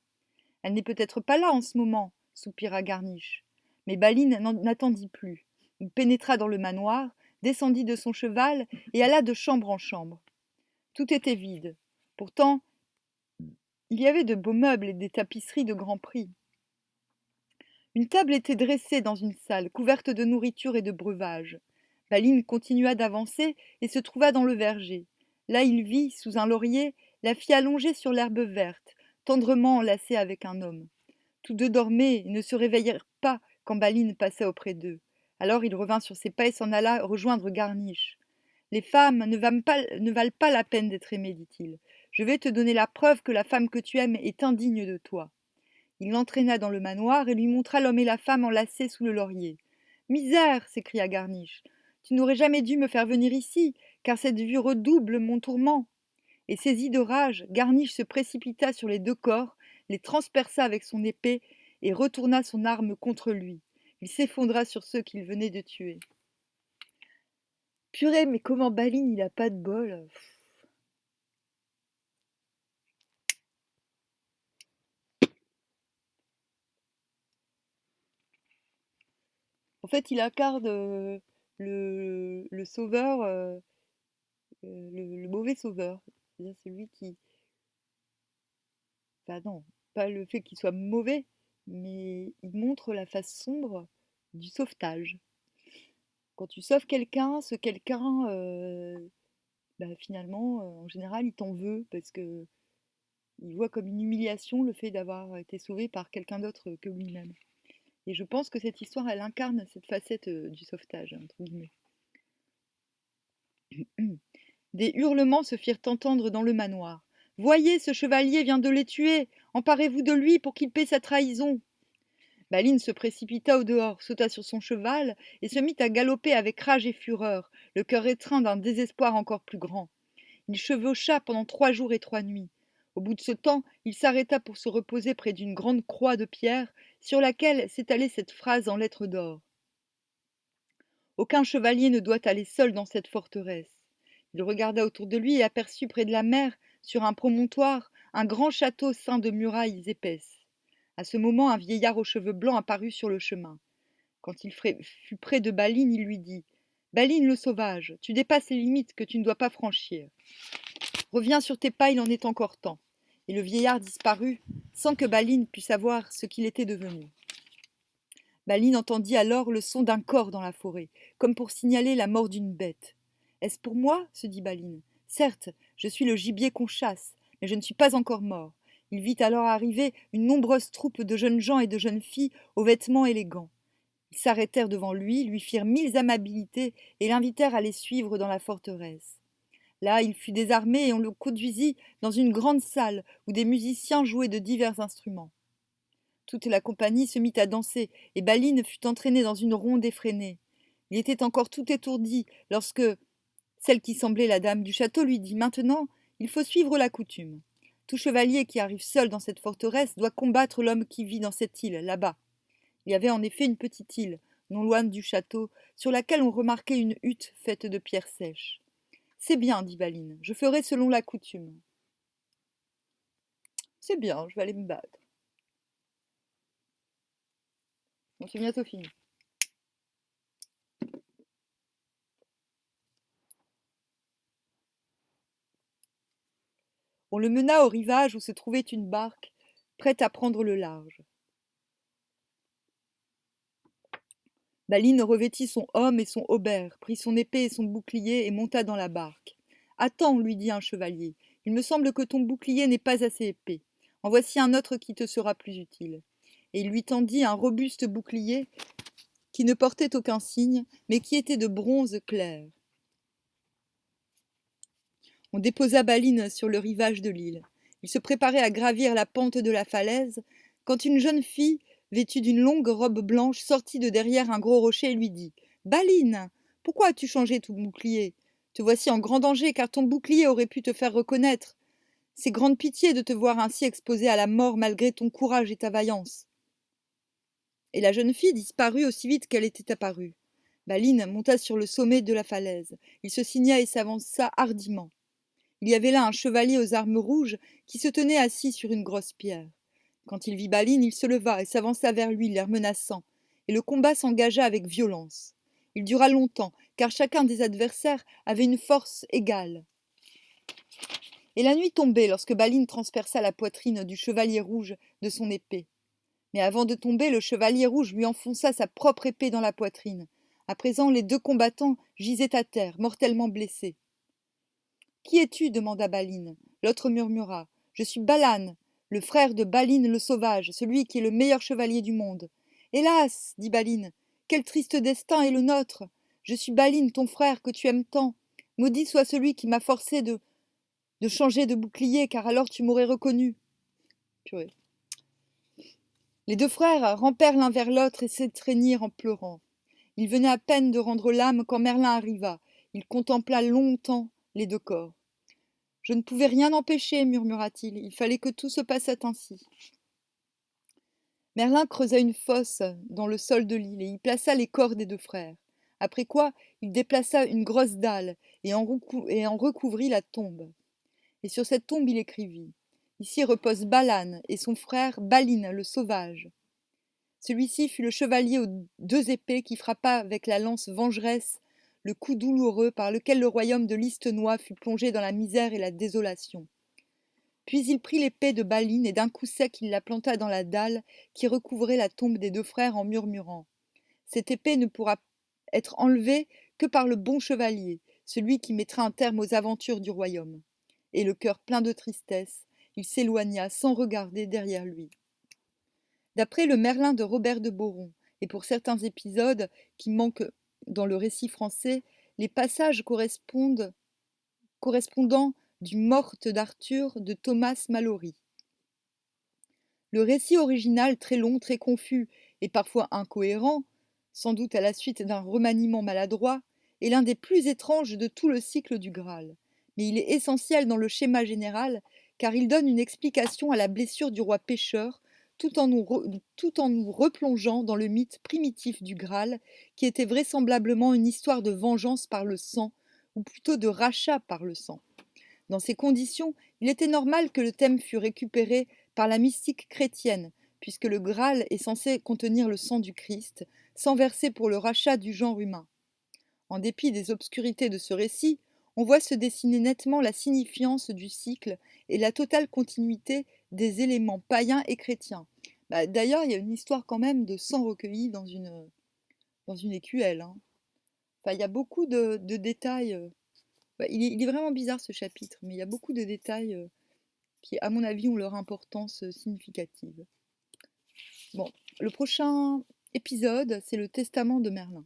Elle n'est peut-être pas là en ce moment, soupira Garniche. Mais Baline n'attendit plus. Il pénétra dans le manoir, descendit de son cheval et alla de chambre en chambre. Tout était vide. Pourtant, il y avait de beaux meubles et des tapisseries de grand prix. Une table était dressée dans une salle, couverte de nourriture et de breuvages. Baline continua d'avancer et se trouva dans le verger. Là il vit, sous un laurier, la fille allongée sur l'herbe verte, tendrement enlacée avec un homme. Tous deux dormaient et ne se réveillèrent pas quand Baline passa auprès d'eux. Alors il revint sur ses pas et s'en alla rejoindre Garniche. Les femmes ne valent pas la peine d'être aimées, dit-il. Je vais te donner la preuve que la femme que tu aimes est indigne de toi. Il l'entraîna dans le manoir et lui montra l'homme et la femme enlacés sous le laurier. Misère, s'écria Garniche. Tu n'aurais jamais dû me faire venir ici, car cette vue redouble mon tourment. Et saisi de rage, Garniche se précipita sur les deux corps, les transperça avec son épée et retourna son arme contre lui. Il s'effondra sur ceux qu'il venait de tuer. Purée, mais comment Baline, il a pas de bol. En fait, il incarne le sauveur le mauvais sauveur. C'est-à-dire celui qui... Enfin non, pas le fait qu'il soit mauvais, mais il montre la face sombre du sauvetage. Quand tu sauves quelqu'un, ce quelqu'un, finalement, en général, il t'en veut parce que il voit comme une humiliation le fait d'avoir été sauvé par quelqu'un d'autre que lui-même. Et je pense que cette histoire, elle incarne cette facette du sauvetage, entre guillemets. Des hurlements se firent entendre dans le manoir. Voyez, ce chevalier vient de les tuer. Emparez-vous de lui pour qu'il paie sa trahison. Baline se précipita au dehors, sauta sur son cheval et se mit à galoper avec rage et fureur, le cœur étreint d'un désespoir encore plus grand. Il chevaucha pendant 3 jours et 3 nuits. Au bout de ce temps, il s'arrêta pour se reposer près d'une grande croix de pierre sur laquelle s'étalait cette phrase en lettres d'or. Aucun chevalier ne doit aller seul dans cette forteresse. Il regarda autour de lui et aperçut près de la mer, sur un promontoire, un grand château ceint de murailles épaisses. À ce moment, un vieillard aux cheveux blancs apparut sur le chemin. Quand il fut près de Baline, il lui dit « Baline le sauvage, tu dépasses les limites que tu ne dois pas franchir. Reviens sur tes pas, il en est encore temps. » Et le vieillard disparut, sans que Baline pût savoir ce qu'il était devenu. Baline entendit alors le son d'un cor dans la forêt, comme pour signaler la mort d'une bête. « Est-ce pour moi ?» se dit Baline. « Certes, je suis le gibier qu'on chasse, mais je ne suis pas encore mort. » Il vit alors arriver une nombreuse troupe de jeunes gens et de jeunes filles aux vêtements élégants. Ils s'arrêtèrent devant lui firent 1000 amabilités et l'invitèrent à les suivre dans la forteresse. Là, il fut désarmé et on le conduisit dans une grande salle où des musiciens jouaient de divers instruments. Toute la compagnie se mit à danser et Baline fut entraînée dans une ronde effrénée. Il était encore tout étourdi lorsque celle qui semblait la dame du château lui dit « Maintenant, il faut suivre la coutume. Tout chevalier qui arrive seul dans cette forteresse doit combattre l'homme qui vit dans cette île, là-bas. » Il y avait en effet une petite île, non loin du château, sur laquelle on remarquait une hutte faite de pierres sèches. « C'est bien, dit Baline, je ferai selon la coutume. »« C'est bien, je vais aller me battre. » Bon, c'est bientôt fini. On le mena au rivage où se trouvait une barque, prête à prendre le large. Baline revêtit son homme et son haubert, prit son épée et son bouclier et monta dans la barque. « Attends, lui dit un chevalier, il me semble que ton bouclier n'est pas assez épais. En voici un autre qui te sera plus utile. » Et il lui tendit un robuste bouclier qui ne portait aucun signe, mais qui était de bronze clair. On déposa Baline sur le rivage de l'île. Il se préparait à gravir la pente de la falaise, quand une jeune fille, vêtue d'une longue robe blanche, sortit de derrière un gros rocher et lui dit « Baline, pourquoi as-tu changé ton bouclier? Te voici en grand danger, car ton bouclier aurait pu te faire reconnaître. C'est grande pitié de te voir ainsi exposée à la mort malgré ton courage et ta vaillance. » Et la jeune fille disparut aussi vite qu'elle était apparue. Baline monta sur le sommet de la falaise. Il se signa et s'avança hardiment. Il y avait là un chevalier aux armes rouges qui se tenait assis sur une grosse pierre. Quand il vit Baline, il se leva et s'avança vers lui, l'air menaçant, et le combat s'engagea avec violence. Il dura longtemps, car chacun des adversaires avait une force égale. Et la nuit tombait lorsque Baline transperça la poitrine du chevalier rouge de son épée. Mais avant de tomber, le chevalier rouge lui enfonça sa propre épée dans la poitrine. À présent, les 2 combattants gisaient à terre, mortellement blessés. « Qui es-tu » demanda Baline. L'autre murmura. « Je suis Balan, le frère de Baline le sauvage, celui qui est le meilleur chevalier du monde. »« Hélas » dit Baline, « quel triste destin est le nôtre. Je suis Baline, ton frère, que tu aimes tant. Maudit soit celui qui m'a forcé de changer de bouclier, car alors tu m'aurais reconnu. » Purée. Les 2 frères rampèrent l'un vers l'autre et s'étreignirent en pleurant. Ils venaient à peine de rendre l'âme quand Merlin arriva. Il contempla longtemps les 2 corps. « Je ne pouvais rien empêcher, murmura-t-il, il fallait que tout se passât ainsi. » Merlin creusa une fosse dans le sol de l'île et y plaça les corps des 2 frères. Après quoi, il déplaça une grosse dalle et en recouvrit la tombe. Et sur cette tombe, il écrivit « Ici repose Balan et son frère Baline le sauvage. » Celui-ci fut le chevalier aux 2 épées qui frappa avec la lance vengeresse le coup douloureux par lequel le royaume de Listenois fut plongé dans la misère et la désolation. Puis il prit l'épée de Baline et d'un coup sec il la planta dans la dalle qui recouvrait la tombe des deux frères en murmurant. Cette épée ne pourra être enlevée que par le bon chevalier, celui qui mettra un terme aux aventures du royaume. Et le cœur plein de tristesse, il s'éloigna sans regarder derrière lui. D'après le Merlin de Robert de Boron, et pour certains épisodes qui manquent dans le récit français, les passages correspondant du Morte d'Arthur de Thomas Malory. Le récit original, très long, très confus et parfois incohérent, sans doute à la suite d'un remaniement maladroit, est l'un des plus étranges de tout le cycle du Graal. Mais il est essentiel dans le schéma général, car il donne une explication à la blessure du roi pécheur, tout en nous replongeant dans le mythe primitif du Graal, qui était vraisemblablement une histoire de vengeance par le sang, ou plutôt de rachat par le sang. Dans ces conditions, il était normal que le thème fût récupéré par la mystique chrétienne, puisque le Graal est censé contenir le sang du Christ, sans verser pour le rachat du genre humain. En dépit des obscurités de ce récit, on voit se dessiner nettement la signifiance du cycle et la totale continuité des éléments païens et chrétiens. D'ailleurs, il y a une histoire quand même de sang recueilli dans une écuelle, hein. Enfin, il y a beaucoup de détails. Ouais, il est vraiment bizarre ce chapitre, mais il y a beaucoup de détails qui, à mon avis, ont leur importance significative. Bon, le prochain épisode, c'est le testament de Merlin.